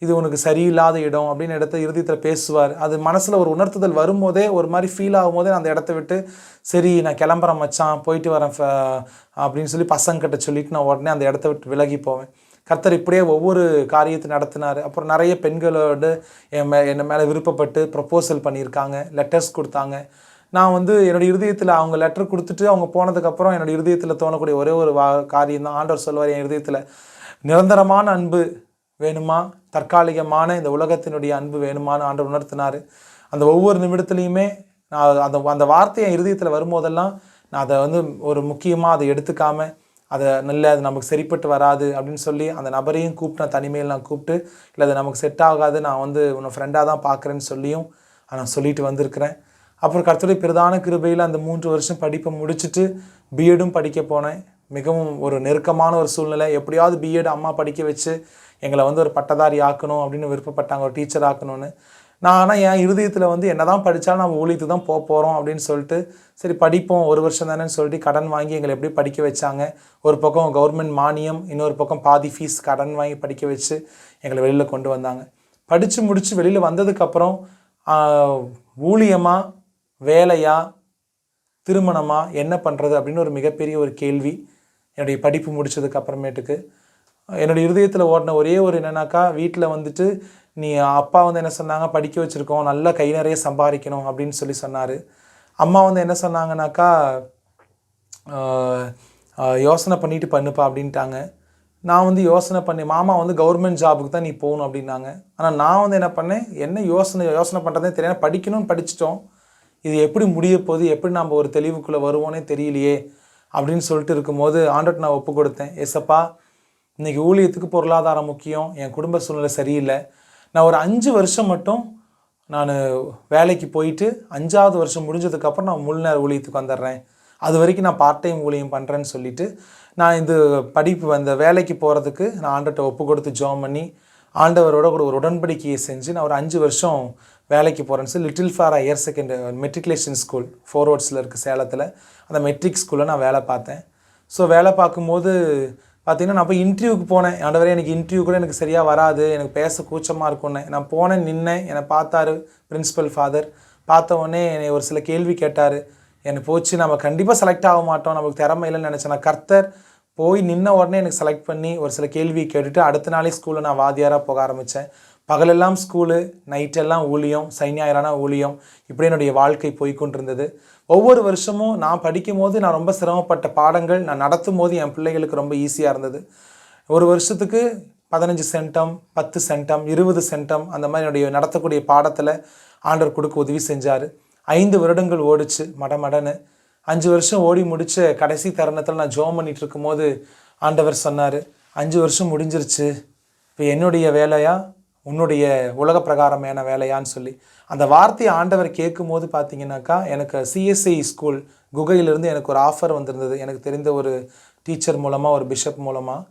இது உனக்கு சரியில்லாத இடம் அப்படின்னு இடத்த இருதயத்தில் பேசுவார். அது மனசில் ஒரு உணர்த்துதல் வரும்போதே ஒரு மாதிரி ஃபீல் ஆகும்போதே அந்த இடத்த விட்டு சரி நான் கிளம்புறேன் மச்சான், போயிட்டு வரேன் அப்படின்னு சொல்லி பசங்கிட்ட சொல்லிவிட்டு நான் உடனே அந்த இடத்த விட்டு விலகி போவேன். கர்த்தர் இப்படியே ஒவ்வொரு காரியத்தை நடத்தினார். அப்புறம் நிறைய பெண்களோடு என்னை மேலே விருப்பப்பட்டு ப்ரப்போசல் பண்ணியிருக்காங்க, லெட்டர்ஸ் கொடுத்தாங்க. நான் வந்து என்னுடைய இருதயத்தில் அவங்க லெட்டர் கொடுத்துட்டு அவங்க போனதுக்கப்புறம் என்னுடைய இருதயத்தில் தோணக்கூடிய ஒரே ஒரு காரியம் தான், ஆண்டவர் சொல்லுவார் என் இருதயத்தில், நிரந்தரமான அன்பு வேணுமா, தற்காலிகமான இந்த உலகத்தினுடைய அன்பு வேணுமான்னு ஆண்டவர் உணர்த்தினார். அந்த ஒவ்வொரு நிமிடத்துலையுமே நான் அந்த வார்த்தையை இருதயத்தில் வரும்போதெல்லாம் நான் அதை வந்து ஒரு முக்கியமாக அதை எடுத்துக்காமல் அது நமக்கு சரிப்பட்டு வராது அப்படின்னு சொல்லி அந்த நபரையும் கூப்பிட்டு நான் தனிமையில் நான் கூப்பிட்டு, இல்லை அது நமக்கு செட் ஆகாது, நான் வந்து உன்னை ஃப்ரெண்டாக தான் பார்க்குறேன்னு சொல்லியும் நான் சொல்லிட்டு வந்திருக்கிறேன். அப்புறம் கர்த்தருடைய பிரதான கிருபையில் அந்த 3 வருஷம் படிப்பை முடிச்சுட்டு பிஎடும் படிக்க போனேன். மிகவும் ஒரு நெருக்கமான ஒரு சூழ்நிலை. எப்படியாவது பிஎட் அம்மா படிக்க வச்சு எங்களை வந்து ஒரு பட்டதாரி ஆக்கணும் அப்படின்னு விருப்பப்பட்டாங்க, ஒரு டீச்சர் ஆக்கணும்னு. நான் ஆனால் என் இருதயத்தில் வந்து என்ன தான் படித்தாலும் நம்ம ஊழியத்துக்கு தான் போகிறோம் அப்படின்னு சொல்லிட்டு சரி படிப்போம், 1 வருஷம் தானேன்னு சொல்லிட்டு கடன் வாங்கி எங்களை எப்படி படிக்க வச்சாங்க. ஒரு பக்கம் கவர்மெண்ட் மானியம், இன்னொரு பக்கம் பாதி ஃபீஸ் கடன் வாங்கி படிக்க வச்சு எங்களை வெளியில் கொண்டு வந்தாங்க. படித்து முடித்து வெளியில் வந்ததுக்கப்புறம் ஊழியமாக, வேலையா, திருமணமா, என்ன பண்ணுறது அப்படின்னு ஒரு மிகப்பெரிய ஒரு கேள்வி என்னுடைய படிப்பு முடித்ததுக்கு அப்புறமேட்டுக்கு. என்னுடைய இருதயத்தில் ஓடின ஒரே ஒரு என்னன்னாக்கா, வீட்டில் வந்துட்டு நீ அப்பா வந்து என்ன சொன்னாங்க, படிக்க வச்சுருக்கோம், நல்லா கை நிறைய சம்பாதிக்கணும் அப்படின்னு சொல்லி சொன்னார். அம்மா வந்து என்ன சொன்னாங்கனாக்கா, யோசனை பண்ணிட்டு பண்ணுப்பா அப்படின்ட்டாங்க. நான் வந்து யோசனை பண்ணி, மாமா வந்து கவர்மெண்ட் ஜாபுக்கு தான் நீ போகணும் அப்படின்னாங்க. ஆனால் நான் வந்து என்ன பண்ணேன், என்ன யோசனை பண்ணுறதே தெரியாது, படிக்கணும்னு படிச்சிட்டோம், இது எப்படி முடிய போகுது, எப்படி நம்ம ஒரு தெளிவுக்குள்ளே வருவோன்னே தெரியலையே அப்படின்னு சொல்லிட்டு இருக்கும்போது ஆண்டவர்கிட்ட நான் ஒப்பு கொடுத்தேன். ஏசப்பா இன்றைக்கி ஊழியத்துக்கு பொருளாதாரம் முக்கியம், என் குடும்ப சூழ்நிலை சரியில்லை. நான் ஒரு 5 வருஷம் மட்டும் நான் வேலைக்கு போயிட்டு 5ஆவது வருஷம் முடிஞ்சதுக்கப்புறம் நான் முழு நேர ஊழியத்துக்கு வந்துடுறேன், அது வரைக்கும் நான் பார்ட் டைம் ஊழியம் பண்ணுறேன்னு சொல்லிவிட்டு நான் இந்த படிப்பு அந்த வேலைக்கு போகிறதுக்கு நான் ஆண்டவர்கிட்ட ஒப்பு கொடுத்து ஜெபம் பண்ணி ஆண்டவரோட கூட ஒரு உடன்படிக்கையை செஞ்சு நான் ஒரு 5 வருஷம் வேலைக்கு போகிறேன்னு சொல்லி little flower higher secondary matriculation school ஃபோர்வேர்ட்ஸில் இருக்குது சேலத்தில், அந்த மெட்ரிக் ஸ்கூலில் நான் வேலை பார்த்தேன். ஸோ வேலை பார்க்கும்போது பார்த்திங்கன்னா நான் போய் இன்டர்வியூக்கு போனேன். ஆண்டவரே எனக்கு இன்டர்வியூ கூட எனக்கு சரியாக வராது, எனக்கு பேச கூச்சமாக இருக்கும்னு நான் போனேன், நின்னேன். என்னை பார்த்தாரு பிரின்ஸிபல் ஃபாதர். பார்த்த உடனே என்னை ஒரு சில கேள்வி கேட்டார். எனக்கு போச்சு, நம்ம கண்டிப்பாக செலக்ட் ஆக மாட்டோம், நமக்கு திறமை இல்லைன்னு நினச்சேன். நான் கர்த்தர் போய் நின்ன உடனே எனக்கு செலக்ட் பண்ணி ஒரு சில கேள்வியை கேட்டுட்டு அடுத்த நாளே ஸ்கூலில் நான் வாத்தியாராக போக ஆரம்பித்தேன். பகலெல்லாம் ஸ்கூலு, நைட்டெல்லாம் ஊழியம், சைஞாயிறான ஊழியம், இப்படி என்னுடைய வாழ்க்கை போய்கொண்டிருந்தது. ஒவ்வொரு வருஷமும் நான் படிக்கும் போது நான் ரொம்ப சிரமப்பட்ட பாடங்கள் நான் நடத்தும் போது என் பிள்ளைகளுக்கு ரொம்ப ஈஸியாக இருந்தது. ஒரு வருஷத்துக்கு 15 சென்டம், 10 சென்டம், 20 சென்டம் அந்த மாதிரி என்னுடைய நடத்தக்கூடிய பாடத்தில் ஆண்டவர் கொடுக்க உதவி செஞ்சார். 5 வருடங்கள் ஓடிச்சு மடமடன்னு. 5 வருஷம் ஓடி முடித்த கடைசி தருணத்தில் நான் ஜெபம் பண்ணிகிட்டு இருக்கும்போது ஆண்டவர் சொன்னார், 5 வருஷம் முடிஞ்சிருச்சு, இப்போ என்னுடைய வேலையா உன்னுடைய உலக பிரகாரமான வேலையான்னு சொல்லி. அந்த வார்த்தையை ஆண்டவர் கேட்கும் போது பார்த்தீங்கன்னாக்கா எனக்கு சிஎஸ்ஐ ஸ்கூல் குகையிலிருந்து எனக்கு ஒரு ஆஃபர் வந்திருந்தது. எனக்கு தெரிந்த ஒரு டீச்சர் மூலமாக, ஒரு பிஷப் மூலமாக,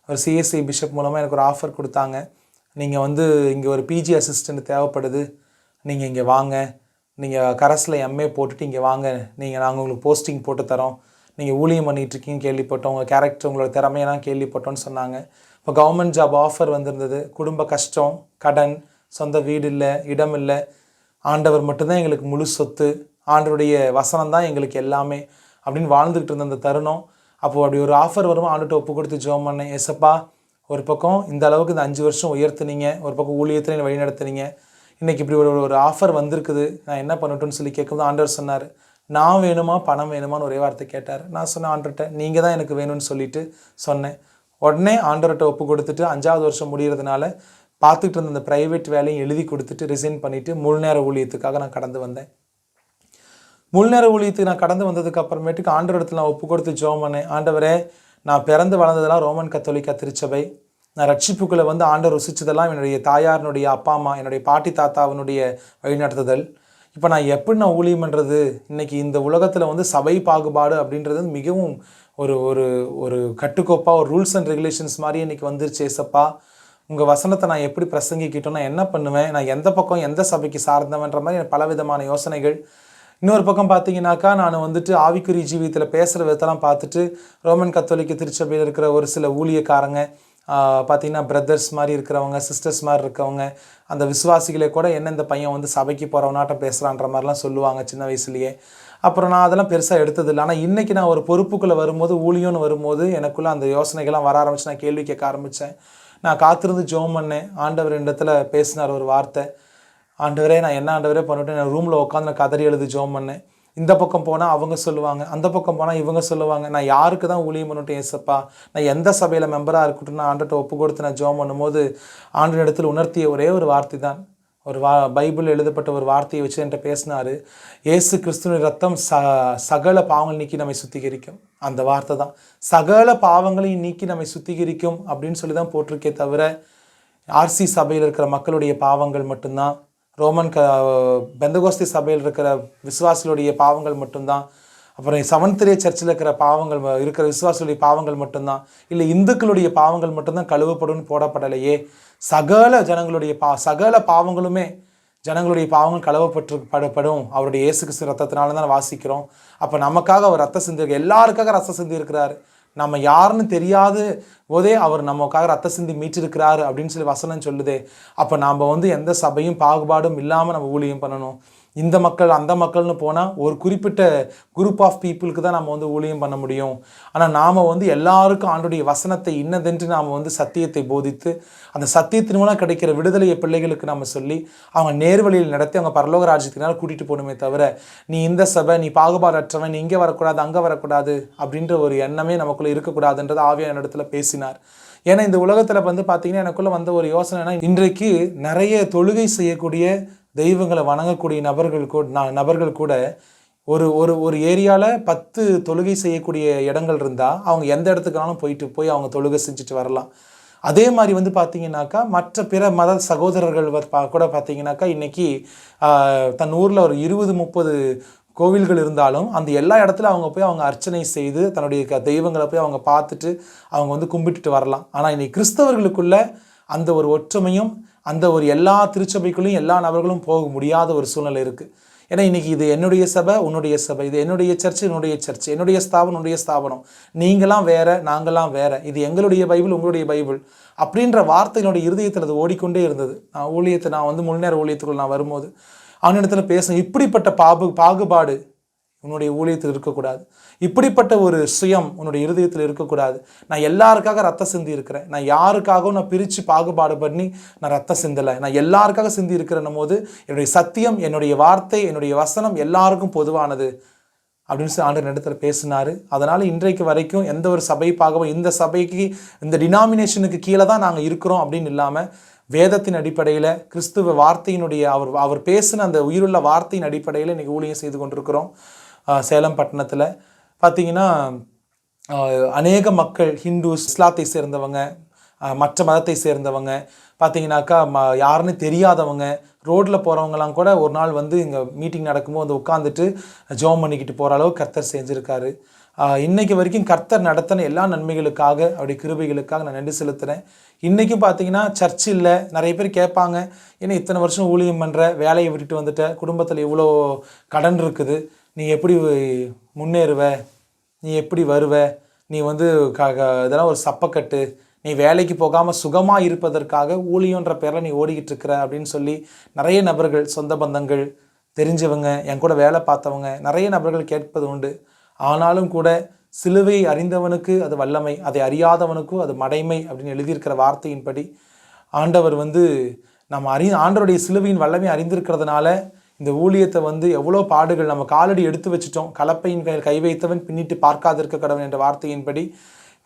ஒரு சிஎஸ்ஐ பிஷப் மூலமாக எனக்கு ஒரு ஆஃபர் கொடுத்தாங்க. நீங்கள் வந்து இங்கே ஒரு பிஜி அசிஸ்டண்ட் தேவைப்படுது, நீங்கள் இங்கே வாங்க, நீங்கள் கரஸில் எம்ஏ போட்டுட்டு இங்கே வாங்க, நாங்கள் உங்களுக்கு போஸ்டிங் போட்டு தரோம், நீங்கள் ஊழியம் பண்ணிகிட்ருக்கீங்க கேள்விப்பட்டோம், உங்கள் கேரக்டர் உங்களோட திறமையெல்லாம் கேள்விப்பட்டோன்னு சொன்னாங்க. இப்போ கவர்மெண்ட் ஜாப் ஆஃபர் வந்திருந்தது. குடும்ப கஷ்டம், கடன், சொந்த வீடு இல்லை, இடம் இல்லை, ஆண்டவர் மட்டும்தான் எங்களுக்கு முழு சொத்து, ஆண்டவருடைய வசனம் தான் எங்களுக்கு எல்லாமே அப்படின்னு வாழ்ந்துக்கிட்டு இருந்த அந்த தருணம். அப்போது அப்படி ஒரு ஆஃபர் வரும், ஆண்டுகிட்ட ஒப்பு கொடுத்து ஜெபம் பண்ணேன். ஏசப்பா, ஒரு பக்கம் இந்த அளவுக்கு இந்த 5 வருஷம் உயர்த்துனீங்க, ஒரு பக்கம் ஊழியத்தில் வழி நடத்துனீங்க, இன்றைக்கி இப்படி ஒரு ஆஃபர் வந்திருக்குது, நான் என்ன பண்ணட்டும்னு சொல்லி கேட்கும்போது ஆண்டவர் சொன்னார், நான் வேணுமா பணம் வேணுமான்னு ஒரே வார்த்தை கேட்டார். நான் சொன்னேன், ஆண்டவர்கிட்ட நீங்கள் தான் எனக்கு வேணும்னு சொல்லிட்டு சொன்னேன். உடனே ஆண்டவர்கிட்ட ஒப்பு கொடுத்துட்டு 5ஆவது வருஷம் முடிகிறதுனால பார்த்துக்கிட்டு இருந்த அந்த ப்ரைவேட் வேலையும் எழுதி கொடுத்துட்டு ரிசைன் பண்ணிவிட்டு முழு நேர ஊழியத்துக்காக நான் கடந்து வந்தேன். முழு நேர ஊழியத்துக்கு நான் கடந்து வந்ததுக்கு அப்புறமேட்டுக்கு ஆண்டவர் இடத்துல நான் ஒப்பு கொடுத்து ஜெபம் பண்ணேன். ஆண்டவரே, நான் பிறந்து வளர்ந்ததெல்லாம் ரோமன் கத்தோலிக்கா திருச்சபை, நான் ரட்சிப்புக்குள்ளே வந்து ஆண்டவர் ருசித்ததெல்லாம் என்னுடைய தாயாரினுடைய அப்பா அம்மா, என்னுடைய பாட்டி தாத்தாவினுடைய வழிநடத்துதல். இப்போ நான் எப்படி நான் ஊழியம் பண்ணுறது? இன்றைக்கி இந்த உலகத்தில் வந்து சபை பாகுபாடு அப்படின்றது மிகவும் ஒரு ஒரு ஒரு கட்டுக்கோப்பாக, ஒரு ரூல்ஸ் அண்ட் ரெகுலேஷன்ஸ் மாதிரி இன்றைக்கி வந்துருச்சு. ஏசப்பா, உங்கள் வசனத்தை நான் எப்படி பிரசங்கிக்கிட்டோன்னா என்ன பண்ணுவேன், நான் எந்த பக்கம் எந்த சபைக்கு சார்ந்தவன்ற மாதிரி எனக்கு பலவிதமான யோசனைகள். இன்னொரு பக்கம் பார்த்தீங்கன்னாக்கா நான் வந்துட்டு ஆவிக்குறி ஜீவியத்தில் பேசுகிற விதத்தெல்லாம் பார்த்துட்டு ரோமன் கத்தோலிக்க திருச்சபையில் இருக்கிற ஒரு சில ஊழியக்காரங்க பார்த்திங்கன்னா பிரதர்ஸ் மாதிரி இருக்கிறவங்க, சிஸ்டர்ஸ் மாதிரி இருக்கவங்க, அந்த விசுவாசிகளே கூட என்ன இந்த பையன் வந்து சபைக்கு போகிறவனாட்டம் பேசுகிறான்ற மாதிரிலாம் சொல்லுவாங்க சின்ன வயசுலேயே. அப்புறம் நான் அதெல்லாம் பெருசாக எடுத்ததில்லை. ஆனால் இன்றைக்கி நான் ஒரு பொறுப்புக்குள்ளே வரும்போது, ஊழியம்னு வரும்போது எனக்குள்ளே அந்த யோசனைகள்லாம் வர ஆரம்பிச்சு நான் கேள்வி கேட்க ஆரம்பித்தேன். நான் காத்திருந்து ஜெபம் பண்ணேன். ஆண்டவர் இடத்துல பேசினார் ஒரு வார்த்தை, ஆண்டவரே நான் என்ன ஆண்டவரே பண்ணிவிட்டு நான் ரூமில் உட்காந்து நான் கதறி எழுதி ஜெபம் பண்ணேன். இந்த பக்கம் போனால் அவங்க சொல்லுவாங்க, அந்த பக்கம் போனால் இவங்க சொல்லுவாங்க, நான் யாருக்கு தான் ஊழியம் பண்ணிவிட்டேன் ஏசப்பா, நான் எந்த சபையில் மெம்பராக இருக்கட்டும் நான் ஆண்டர்கிட்ட ஒப்பு கொடுத்து நான் ஜெபம் பண்ணும்போது ஆண்டவர் இடத்துல உணர்த்திய ஒரே ஒரு வார்த்தை தான், ஒரு பைபிள் எழுதப்பட்ட ஒரு வார்த்தையை வச்சு என்கிட்ட பேசினார். இயேசு கிறிஸ்துவின் ரத்தம் சகல பாவங்கள் நீக்கி நம்மை சுத்திகரிக்கும். அந்த வார்த்தை தான், சகல பாவங்களையும் நீக்கி நம்மை சுத்திகரிக்கும் அப்படின்னு சொல்லி தான் போட்டிருக்கே தவிர ஆர்சி சபையில் இருக்கிற மக்களுடைய பாவங்கள் மட்டும்தான், ரோமன் பெந்தகோஸ்தி சபையில் இருக்கிற விசுவாசிகளுடைய பாவங்கள் மட்டும்தான், அப்புறம் செவன்த்-டே சர்ச்சில் இருக்கிற பாவங்கள் இருக்கிற விசுவாசிகளுடைய பாவங்கள் மட்டும்தான், இல்லை இந்துக்களுடைய பாவங்கள் மட்டும்தான் கழுவப்படும் போடப்படலையே. சகல ஜனங்களுடைய சகல பாவங்களுமே, ஜனங்களுடைய பாவங்கள் கழுவப்படும் அவருடைய இயேசு கிறிஸ்து ரத்தத்தினால தான் வாசிக்கிறோம். அப்போ நமக்காக அவர் ரத்தம் சிந்தி, எல்லாருக்காக ரத்தம் சிந்தி இருக்கிறார். நம்ம யாருன்னு தெரியாது போதே அவர் நமக்காக ரத்த சிந்தி மீட்டிருக்கிறாரு அப்படின்னு சொல்லி வசனம் சொல்லுதே. அப்போ நாம் வந்து எந்த சபையும் பாகுபாடும் இல்லாமல் நம்ம ஊழியம் பண்ணணும். இந்த மக்கள் அந்த மக்கள்னு போனால் ஒரு குறிப்பிட்ட குரூப் ஆஃப் பீப்புளுக்கு தான் நம்ம வந்து ஊழியம் பண்ண முடியும். ஆனால் நாம் வந்து எல்லாருக்கும் ஆண்டுடைய வசனத்தை இன்னதென்று நாம் வந்து சத்தியத்தை போதித்து அந்த சத்தியத்தின் மூலம் கிடைக்கிற விடுதலையை பிள்ளைகளுக்கு நம்ம சொல்லி அவங்க நேர்வழியில் நடத்தி அவங்க பரலோக ராஜ்யத்தினால் கூட்டிகிட்டு போகணுமே தவிர நீ இந்த சபை, நீ பாகுபாடற்றவன், நீ இங்கே வரக்கூடாது அங்கே வரக்கூடாது அப்படின்ற ஒரு எண்ணமே நமக்குள்ளே இருக்கக்கூடாதுன்றது ஆவியான இடத்துல பேசினார். ஏன்னா இந்த உலகத்தில் வந்து பார்த்திங்கன்னா எனக்குள்ளே வந்த ஒரு யோசனைனா, இன்றைக்கு நிறைய தொழுகை செய்யக்கூடிய தெய்வங்களை வணங்கக்கூடிய நபர்கள் கூட ஒரு ஒரு ஒரு ஏரியாவில் 10 தொழுகை செய்யக்கூடிய இடங்கள் இருந்தால் அவங்க எந்த இடத்துக்குனாலும் போய் அவங்க தொழுகை செஞ்சுட்டு வரலாம். அதே மாதிரி வந்து பார்த்தீங்கன்னாக்கா மற்ற பிற மத சகோதரர்கள் கூட பார்த்தீங்கன்னாக்கா இன்றைக்கி தன் ஊரில் ஒரு 20-30 கோவில்கள் இருந்தாலும் அந்த எல்லா இடத்துல அவங்க போய் அவங்க அர்ச்சனை செய்து தன்னுடைய தெய்வங்களை போய் அவங்க பார்த்துட்டு அவங்க வந்து கும்பிட்டுட்டு வரலாம். ஆனால் இன்னைக்கு கிறிஸ்தவர்களுக்குள்ள அந்த ஒரு ஒற்றுமையும் அந்த ஒரு எல்லா திருச்சபைக்குள்ளேயும் எல்லா நபர்களும் போக முடியாத ஒரு சூழ்நிலை இருக்குது. ஏன்னா இன்றைக்கி இது என்னுடைய சபை உன்னுடைய சபை, இது என்னுடைய சர்ச்சு என்னுடைய சர்ச், என்னுடைய ஸ்தாபனம் உன்னுடைய ஸ்தாபனம், நீங்களாம் வேற நாங்களாம் வேற, இது எங்களுடைய பைபிள் உங்களுடைய பைபிள் அப்படின்ற வார்த்தையினுடைய இருதயத்தில் அது ஓடிக்கொண்டே இருந்தது. நான் வந்து முழுநேர ஊழியத்துக்குள்ள நான் வரும்போது அவனிடத்தில் பேசுகிறேன், இப்படிப்பட்ட பாகுபாடு உன்னுடைய ஊழியத்தில் இருக்கக்கூடாது, இப்படிப்பட்ட ஒரு சுயம் உன்னுடைய இருதயத்தில் இருக்கக்கூடாது. நான் எல்லாருக்காக ரத்தம் சிந்தி இருக்கிறேன், நான் யாருக்காகவும் நான் பிரித்து பாகுபாடு பண்ணி நான் ரத்தம் சிந்தலை, நான் எல்லாருக்காக சிந்தி இருக்கிறேன்னும் போது என்னுடைய சத்தியம் என்னுடைய வார்த்தை என்னுடைய வசனம் எல்லாருக்கும் பொதுவானது அப்படின்னு சொல்லி ஆண்டவர் இடத்துல பேசினார். அதனால் இன்றைக்கு வரைக்கும் எந்த ஒரு சபை பாகவும் இந்த சபைக்கு இந்த டினாமினேஷனுக்கு கீழே தான் நாங்கள் இருக்கிறோம் அப்படின்னு இல்லாமல் வேதத்தின் அடிப்படையில் கிறிஸ்துவ வார்த்தையினுடைய அவர் பேசின அந்த உயிருள்ள வார்த்தையின் அடிப்படையில் இன்றைக்கி ஊழியம் செய்து கொண்டிருக்கிறோம். சேலம் பட்டணத்தில் பார்த்தீங்கன்னா அநேக மக்கள் ஹிந்துஸ், இஸ்லாத்தை சேர்ந்தவங்க, மற்ற மதத்தை சேர்ந்தவங்க பார்த்தீங்கன்னாக்கா யாருன்னு தெரியாதவங்க ரோட்டில் போகிறவங்கலாம் கூட ஒரு நாள் வந்து இங்கே மீட்டிங் நடக்கும்போது வந்து உட்காந்துட்டு ஜெபம் பண்ணிக்கிட்டு போகிற அளவு கர்த்தர் செஞ்சுருக்காரு. இன்றைக்கு வரைக்கும் கர்த்தர் நடத்தின எல்லா நன்மைகளுக்காக அவருடைய கிருபைகளுக்காக நான் நன்றி செலுத்துகிறேன். இன்றைக்கும் பார்த்தீங்கன்னா சர்ச் இல்லை. நிறைய பேர் கேட்பாங்க, ஏன்னா இத்தனை வருஷம் ஊழியம் பண்ணுற, வேலையை விட்டுட்டு வந்துட்ட, குடும்பத்தில் இவ்வளோ கடன் இருக்குது, நீ எப்படி முன்னேறுவ, நீ எப்படி வருவ, நீ வந்து இதெல்லாம் ஒரு சப்பக்கட்டு, நீ வேலைக்கு போகாமல் சுகமாக இருப்பதற்காக ஊழியன்ற பேரில் நீ ஓடிக்கிட்டு இருக்கிற அப்படின்னு சொல்லி நிறைய நபர்கள், சொந்த பந்தங்கள், தெரிஞ்சவங்க, என் கூட வேலை பார்த்தவங்க நிறைய நபர்கள் கேட்பது உண்டு. ஆனாலும் கூட சிலுவையை அறிந்தவனுக்கு அது வல்லமை, அதை அறியாதவனுக்கும் அது மடைமை அப்படின்னு எழுதியிருக்கிற வார்த்தையின்படி ஆண்டவர் வந்து நம்ம ஆண்டவருடைய சிலுவையின் வல்லமை அறிந்திருக்கிறதுனால இந்த ஊழியத்தை வந்து எவ்வளோ பாடுகள் நம்ம காலடி எடுத்து வச்சுட்டோம். கலப்பையின் கை வைத்தவன் பின்னிட்டு பார்க்காதிருக்க கடவன் என்ற வார்த்தையின்படி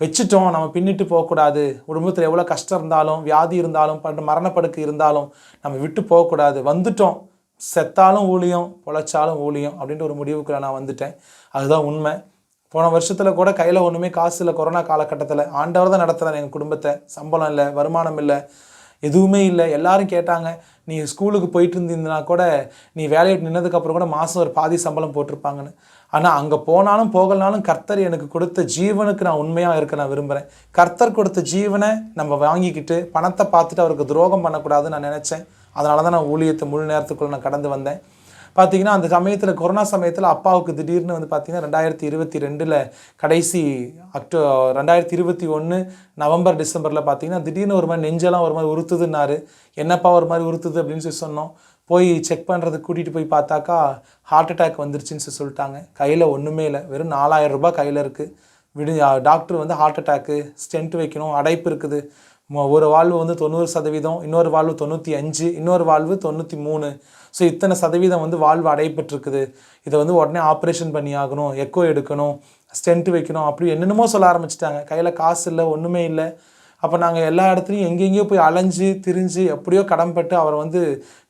வச்சுட்டோம். நம்ம பின்னிட்டு போகக்கூடாது. குடும்பத்தில் எவ்வளோ கஷ்டம் இருந்தாலும், வியாதி இருந்தாலும், மரணப்படுக்கை இருந்தாலும் நம்ம விட்டு போகக்கூடாது. வந்துட்டோம், செத்தாலும் ஊழியம், பொழைச்சாலும் ஊழியம் அப்படின்ற ஒரு முடிவுக்குள்ள நான் வந்துட்டேன். அதுதான் உண்மை. போன வருஷத்தில் கூட கையில் ஒன்றுமே காசு இல்லை. கொரோனா காலகட்டத்தில் ஆண்டவர் தான் நடத்துகிறார் எங்கள் குடும்பத்தை. சம்பளம் இல்லை, வருமானம் இல்லை, எதுவுமே இல்லை. எல்லாரும் கேட்டாங்க, நீ ஸ்கூலுக்கு போயிட்டு இருந்தீங்கன்னா கூட நீ வேலையை நின்னதுக்கப்புறம் கூட மாதம் ஒரு பாதி சம்பளம் போட்டிருப்பாங்கன்னு. ஆனால் அங்கே போனாலும் போகலனாலும் கர்த்தர் எனக்கு கொடுத்த ஜீவனுக்கு நான் உண்மையாக இருக்க நான் விரும்புகிறேன். கர்த்தர் கொடுத்த ஜீவனை நம்ம வாங்கிக்கிட்டு பணத்தை பார்த்துட்டு அவருக்கு துரோகம் பண்ணக்கூடாதுன்னு நான் நினச்சேன். அதனால தான் நான் ஊழியத்தை முழு நேரத்துக்குள்ளே நான் கடந்து வந்தேன். பார்த்திங்கன்னா அந்த சமயத்தில், கொரோனா சமயத்தில் அப்பாவுக்கு திடீர்னு வந்து பார்த்திங்கன்னா 2022 கடைசி 2021 நவம்பர் டிசம்பரில் பார்த்திங்கன்னா திடீர்னு ஒரு மாதிரி நெஞ்செல்லாம் ஒரு மாதிரி உறுத்துதுன்னாரு. என்னப்பா ஒரு மாதிரி உறுத்துது அப்படின்னு சொல்லி சொன்னோம். போய் செக் பண்ணுறதுக்கு கூட்டிகிட்டு போய் பார்த்தாக்கா ஹார்ட் அட்டாக் வந்துருச்சுன்னு சொல்லிட்டாங்க. கையில் ஒன்றுமே இல்லை, வெறும் 4000 ரூபாய் கையில் இருக்குது. டாக்டர் வந்து ஹார்ட் அட்டாக்கு, ஸ்டென்ட் வைக்கணும், அடைப்பு இருக்குது, ஒரு வாழ்வு வந்து 90%, இன்னொரு வாழ்வு 95%, இன்னொரு வாழ்வு 93%. ஸோ இத்தனை சதவீதம் வந்து வாழ்வு அடைபெற்றிருக்குது. இதை வந்து உடனே ஆப்ரேஷன் பண்ணி ஆகணும், எக்கோ எடுக்கணும், ஸ்டென்ட் வைக்கணும், அப்படி என்னென்னமோ சொல்ல ஆரம்பிச்சிட்டாங்க. கையில் காசு இல்லை, ஒன்றுமே இல்லை. அப்போ நாங்கள் எல்லா இடத்துலையும் எங்கெங்கேயோ போய் அலைஞ்சு திரிஞ்சு எப்படியோ கடன்பட்டு அவர் வந்து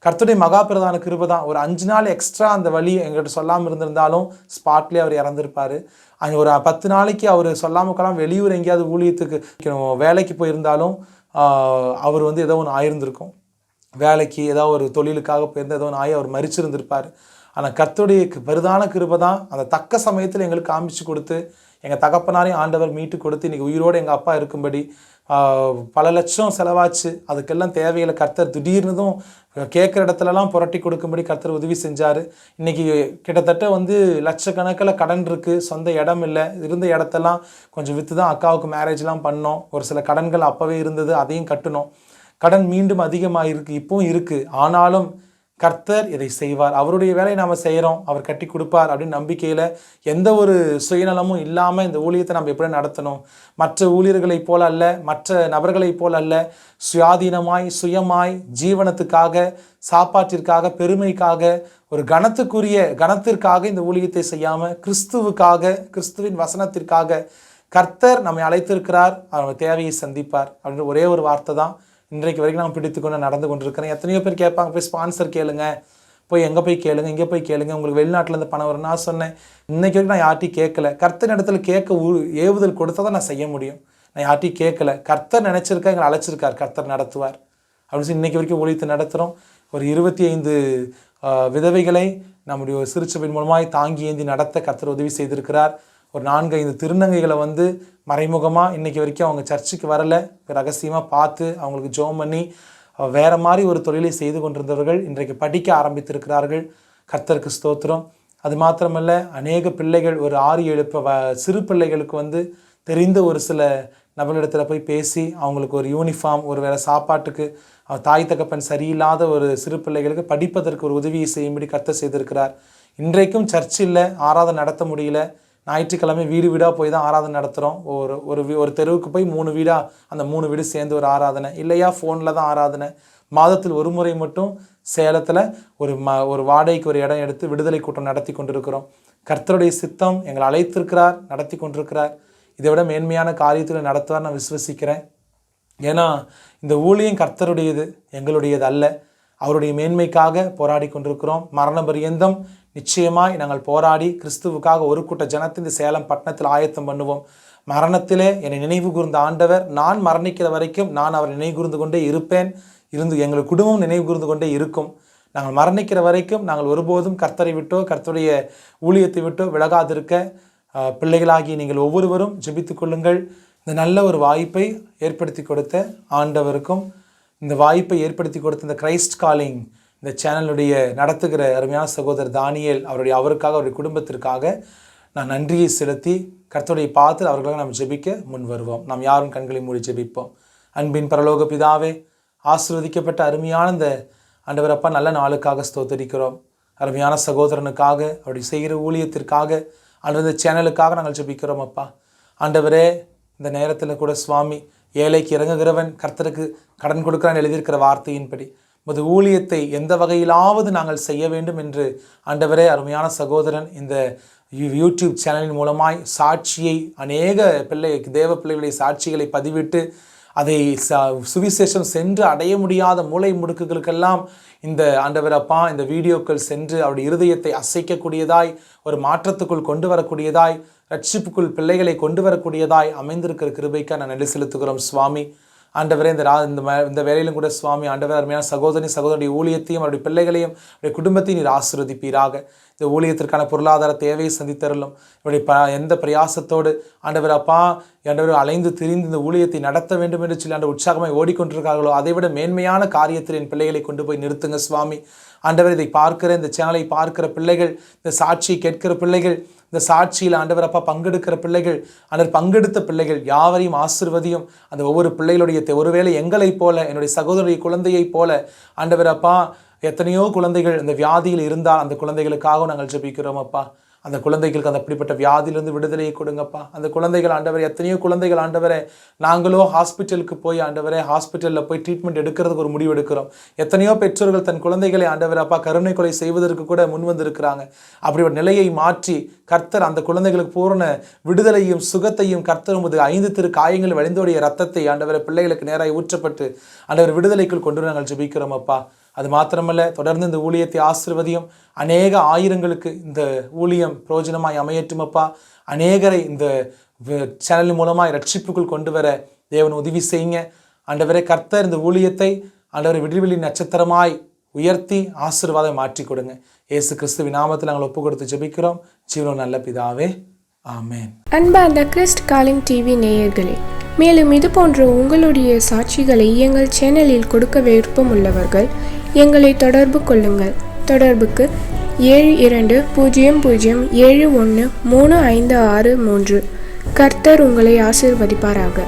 கர்த்தருடைய மகாபிரதான கிருபை தான். ஒரு 5 நாள் எக்ஸ்ட்ரா அந்த வழி எங்கள்கிட்ட சொல்லாமல் இருந்திருந்தாலும் ஸ்பாட்லேயே அவர் இறந்துருப்பார். அங்கே ஒரு 10 நாளைக்கு அவர் சொல்லாமக்கலாம் வெளியூர் எங்கேயாவது ஊழியத்துக்கு வேலைக்கு போயிருந்தாலும் அவர் வந்து ஏதோ ஒன்று ஆயிருந்திருக்கும். வேலைக்கு ஏதாவது ஒரு தொழிலுக்காக போயிருந்தால் ஏதோ ஒன்று ஆகி அவர் மரிச்சிருந்திருப்பார். ஆனால் கர்த்தருடைய பெரிதான கிருபை தான் அந்த தக்க சமயத்தில் எங்களுக்கு காமிச்சு கொடுத்து எங்கள் தகப்பனாரையும் ஆண்டவர் மீட்டு கொடுத்து இன்றைக்கி உயிரோடு எங்கள் அப்பா இருக்கும்படி பல லட்சம் செலவாச்சு. அதுக்கெல்லாம் தேவைகளை கர்த்தர் திடீர்னதும் கேட்குற இடத்துலலாம் புரட்டி கொடுக்கும்படி கர்த்தர் உதவி செஞ்சார். இன்றைக்கி கிட்டத்தட்ட வந்து லட்சக்கணக்கில் கடன் இருக்குது, சொந்த இடம் இல்லை, இருந்த இடத்தெல்லாம் கொஞ்சம் விற்று தான் அக்காவுக்கு மேரேஜ்லாம் பண்ணோம். ஒரு சில கடன்கள் அப்போவே இருந்தது, அதையும் கட்டணும். கடன் மீண்டும் அதிகமாக இருக்குது, இப்போவும் இருக்குது. ஆனாலும் கர்த்தர் இதை செய்வார், அவருடைய வேலையை நாம் செய்கிறோம், அவர் கட்டி கொடுப்பார் அப்படின்னு நம்பிக்கையில் எந்த ஒரு சுயநலமும் இல்லாமல் இந்த ஊழியத்தை நம்ம எப்படி நடத்தணும், மற்ற ஊழியர்களைப் போல அல்ல, மற்ற நபர்களைப் போல அல்ல, சுயாதீனமாய் சுயமாய் ஜீவனத்துக்காக, சாப்பாட்டிற்காக, பெருமைக்காக, ஒரு கணத்திற்காக இந்த ஊழியத்தை செய்யாமல் கிறிஸ்துவுக்காக, கிறிஸ்துவின் வசனத்திற்காக கர்த்தர் நம்மை அழைத்திருக்கிறார், அவர் தேவையை சந்திப்பார் அப்படின்ற ஒரே ஒரு வார்த்தை தான் இன்றைக்கு வரைக்கும் நான் பிடித்துக்கொண்டு நடந்து கொண்டிருக்கிறேன். எத்தனையோ பேர் கேட்பாங்க, போய் ஸ்பான்சர் கேளுங்க, போய் எங்கே போய் கேளுங்க, இங்கே போய் கேளுங்க, உங்களுக்கு வெளிநாட்டிலேருந்து பணம் வரும். நான் சொன்னேன், இன்னைக்கு வரைக்கும் நான் யார்ட்டையும் கேட்கல. கர்த்தர் இடத்துல கேட்க ஏவுதல் கொடுத்தா தான் நான் செய்ய முடியும். நான் யார்ட்டையும் கேட்கல. கர்த்தர் நினச்சிருக்கா, எங்களை அழைச்சிருக்கார், கர்த்தர் நடத்துவார் அப்படின்னு சொல்லி இன்றைக்கி வரைக்கும் ஊழியத்தை நடத்துகிறோம். ஒரு 25 விதவைகளை நம்முடைய ஒரு சிறுச்சபையின் மூலமாய் தாங்கி ஏந்தி நடத்த கர்த்தர் உதவி செய்திருக்கிறார். ஒரு 4-5 திருநங்கைகளை வந்து மறைமுகமாக இன்றைக்கி வரைக்கும் அவங்க சர்ச்சுக்கு வரலை, ரகசியமாக பார்த்து அவங்களுக்கு ஜெபம் பண்ணி வேறு மாதிரி ஒரு தொழிலை செய்து கொண்டிருந்தவர்கள் இன்றைக்கு படிக்க ஆரம்பித்திருக்கிறார்கள். கர்த்தருக்கு ஸ்தோத்திரம். அது மாத்திரமல்ல, அநேக பிள்ளைகள் ஒரு 6-7 சிறு பிள்ளைகளுக்கு வந்து தெரிந்த ஒரு சில நபர்களிடத்தில் போய் பேசி அவங்களுக்கு ஒரு யூனிஃபார்ம், ஒரு வேறு சாப்பாட்டுக்கு தாய் தகப்பன் சரியில்லாத ஒரு சிறு பிள்ளைகளுக்கு படிப்பதற்கு ஒரு உதவியை செய்யும்படி கர்த்தர் செய்திருக்கிறார். இன்றைக்கும் சர்ச்சில் ஆராதனை நடத்த முடியல. ஞாயிற்றுக்கிழமை வீடு வீடாக போய் தான் ஆராதனை நடத்துகிறோம். ஒரு தெருவுக்கு போய் 3 வீடாக, அந்த 3 வீடு சேர்ந்து ஒரு ஆராதனை, இல்லையா ஃபோனில் தான் ஆராதனை. மாதத்தில் ஒரு முறை மட்டும் சேலத்தில் ஒரு வாடகைக்கு ஒரு இடம் எடுத்து விடுதலை கூட்டம் நடத்தி கொண்டிருக்கிறோம். கர்த்தருடைய சித்தம் எங்களை அழைத்திருக்கிறார், நடத்தி கொண்டிருக்கிறார். இதை விட மேன்மையான காரியத்தில் நடத்துவார் நான் விசுவசிக்கிறேன். ஏன்னா இந்த ஊழியம் கர்த்தருடையது, எங்களுடையது அல்ல. அவருடைய மேன்மைக்காக போராடி கொண்டிருக்கிறோம். மரண பரியந்தம் நிச்சயமாய் நாங்கள் போராடி கிறிஸ்துவுக்காக ஒரு கூட்ட ஜனத்தை இந்த சேலம் பட்டணத்தில் ஆயத்தம் பண்ணுவோம். மரணத்திலே என்னை நினைவு கூர்ந்த ஆண்டவர், நான் மரணிக்கிற வரைக்கும் நான் அவரை நினைவு கூர்ந்து கொண்டே இருப்பேன். எங்கள் குடும்பம் நினைவு கூர்ந்து கொண்டே இருக்கும். நாங்கள் மரணிக்கிற வரைக்கும் நாங்கள் ஒருபோதும் கர்த்தரை விட்டோ கர்த்தருடைய ஊழியத்தை விட்டோ விலகாதிருக்க பிள்ளைகளாகி நீங்கள் ஒவ்வொருவரும் ஜெபித்து கொள்ளுங்கள். இந்த நல்ல ஒரு வாய்ப்பை ஏற்படுத்தி கொடுத்த ஆண்டவருக்கும், இந்த வாய்ப்பை ஏற்படுத்தி கொடுத்த இந்த கிரைஸ்ட் காலிங் இந்த சேனலுடைய நடத்துகிற அருமையான சகோதரர் தானியேல் அவருக்காக அவருடைய குடும்பத்திற்காக நான் நன்றியை செலுத்தி கர்த்தருடைய பார்த்து அவர்களாக நாம் ஜெபிக்க முன் வருவோம். நாம் யாரும் கண்களை மூடி ஜெபிப்போம். அன்பின் பரலோக பிதாவே, ஆசீர்வதிக்கப்பட்ட அருமையான இந்த ஆண்டவரப்பா நல்ல நாளுக்காக ஸ்தோத்தரிக்கிறோம். அருமையான சகோதரனுக்காக, அவருடைய செய்கிற ஊழியத்திற்காக, அல்லது சேனலுக்காக நாங்கள் ஜெபிக்கிறோம். அப்பா ஆண்டவரே, இந்த நேரத்தில் கூட சுவாமி, ஏழைக்கு இறங்குகிறவன் கர்த்தருக்கு கடன் கொடுக்கிறான் எழுதியிருக்கிற வார்த்தையின்படி உமது ஊழியத்தை எந்த வகையிலாவது நாங்கள் செய்ய வேண்டும் என்று ஆண்டவரே, அருமையான சகோதரன் இந்த யூடியூப் சேனலின் மூலமாய் சாட்சியை, அநேக தேவ பிள்ளைகளுடைய சாட்சிகளை பதிவிட்டு அதை சுவிசேஷம் சென்று அடைய முடியாத மூலை முடுக்குகளுக்கெல்லாம் இந்த ஆண்டவரப்பா இந்த வீடியோக்கள் சென்று அவருடைய இருதயத்தை அசைக்கக்கூடியதாய், ஒரு மாற்றத்துக்குள் கொண்டு வரக்கூடியதாய், ரட்சிப்புக்குள் பிள்ளைகளை கொண்டு வரக்கூடியதாய் அமைந்திருக்கிற கிருபைக்காக நான் நன்றி செலுத்துகிறோம் சுவாமி. ஆண்டவரே, இந்த வேலையிலும் கூட சுவாமி ஆண்டவர் அருமையான சகோதரனுடைய ஊழியத்தையும் அவருடைய பிள்ளைகளையும் அவருடைய குடும்பத்தையும் நீர் ஆசீர்வதிப்பீராக. இந்த ஊழியத்திற்கான பொருளாதார தேவையை சந்தித்தருளும். இவருடைய எந்த பிரயாசத்தோடு ஆண்டவர் அப்பா ஆண்டவர் அலைந்து திரிந்து இந்த ஊழியத்தை நடத்த வேண்டும் என்று சொல்லி ஆண்டவர் உற்சாகமாக ஓடிக்கொண்டிருக்கார்களோ அதைவிட மேன்மையான காரியத்தில் என் பிள்ளைகளை கொண்டு போய் நிறுத்துங்க சுவாமி. ஆண்டவர், இதை பார்க்கிற இந்த சேனலை பார்க்கிற பிள்ளைகள், இந்த சாட்சியை கேட்கிற பிள்ளைகள், இந்த சாட்சியில் ஆண்டவர் அப்பா பங்கெடுக்கிற பிள்ளைகள், ஆண்டவர் பங்கெடுத்த பிள்ளைகள் யாவரையும் ஆசீர்வதியும். அந்த ஒவ்வொரு பிள்ளைகளுடைய ஒருவேளை எங்களைப் போல, என்னுடைய சகோதரிய குழந்தையைப் போல ஆண்டவர் அப்பா எத்தனையோ குழந்தைகள் இந்த வியாதியில் இருந்தால் அந்த குழந்தைகளுக்காக நாங்கள் ஜெபிக்கிறோம் அப்பா. அந்த குழந்தைகளுக்கு அந்த அப்படிப்பட்ட வியாதியிலிருந்து விடுதலையை கொடுங்கப்பா. அந்த குழந்தைகள் ஆண்டவரே, எத்தனையோ குழந்தைகள் ஆண்டவரே, நாங்களோ ஹாஸ்பிட்டலுக்கு போய் ஆண்டவரே ஹாஸ்பிட்டலில் போய் ட்ரீட்மெண்ட் எடுக்கிறதுக்கு ஒரு முடிவு எடுக்கிறோம். எத்தனையோ பெற்றோர்கள் தன் குழந்தைகளை ஆண்டவர் அப்பா கருணை கொலை செய்வதற்கு கூட முன் வந்திருக்கிறாங்க. அப்படி ஒரு நிலையை மாற்றி கர்த்தர் அந்த குழந்தைகளுக்கு பூரண விடுதலையும் சுகத்தையும் கர்த்தர் 5 திரு காயங்கள் வழிந்தோடைய ரத்தத்தை ஆண்டவரை பிள்ளைகளுக்கு நேராக ஊற்றப்பட்டு ஆண்டவர் விடுதலைக்குள் கொண்டு நாங்கள் ஜெபிக்கிறோம் அப்பா. அது மாத்திரமல்ல, தொடர்ந்து இந்த ஊழியத்தை ஆசீர்வதியும். அநேக ஆயிரங்களுக்கு இந்த ஊழியம் பிரயோஜனமாய் அமையட்டுமப்பா. அநேகரை இந்த சேனல் மூலமாய் ரட்சிப்புக்குள் கொண்டு வர தேவன் உதவி செய்யுங்க ஆண்டவரே. கர்த்தர் இந்த ஊழியத்தை ஆண்டவரை விடுவெளி நட்சத்திரமாய் உயர்த்தி ஆசீர்வாதம் மாற்றி கொடுங்க. இயேசு கிறிஸ்துவின் நாமத்தில் நாங்கள் ஒப்பு கொடுத்து ஜெபிக்கிறோம் ஜீவனோ நல்ல பிதாவே, ஆமேன். அன்பார்ந்த கிறிஸ்ட் காலிங் டிவி நேயர்களே, மேலும் இது போன்ற உங்களுடைய சாட்சிகளை எங்கள் சேனலில் கொடுக்க விருப்பம் உள்ளவர்கள் எங்களை தொடர்பு கொள்ளுங்கள். தொடர்புக்கு 7200713563. கர்த்தர் உங்களை ஆசீர்வதிப்பாராக.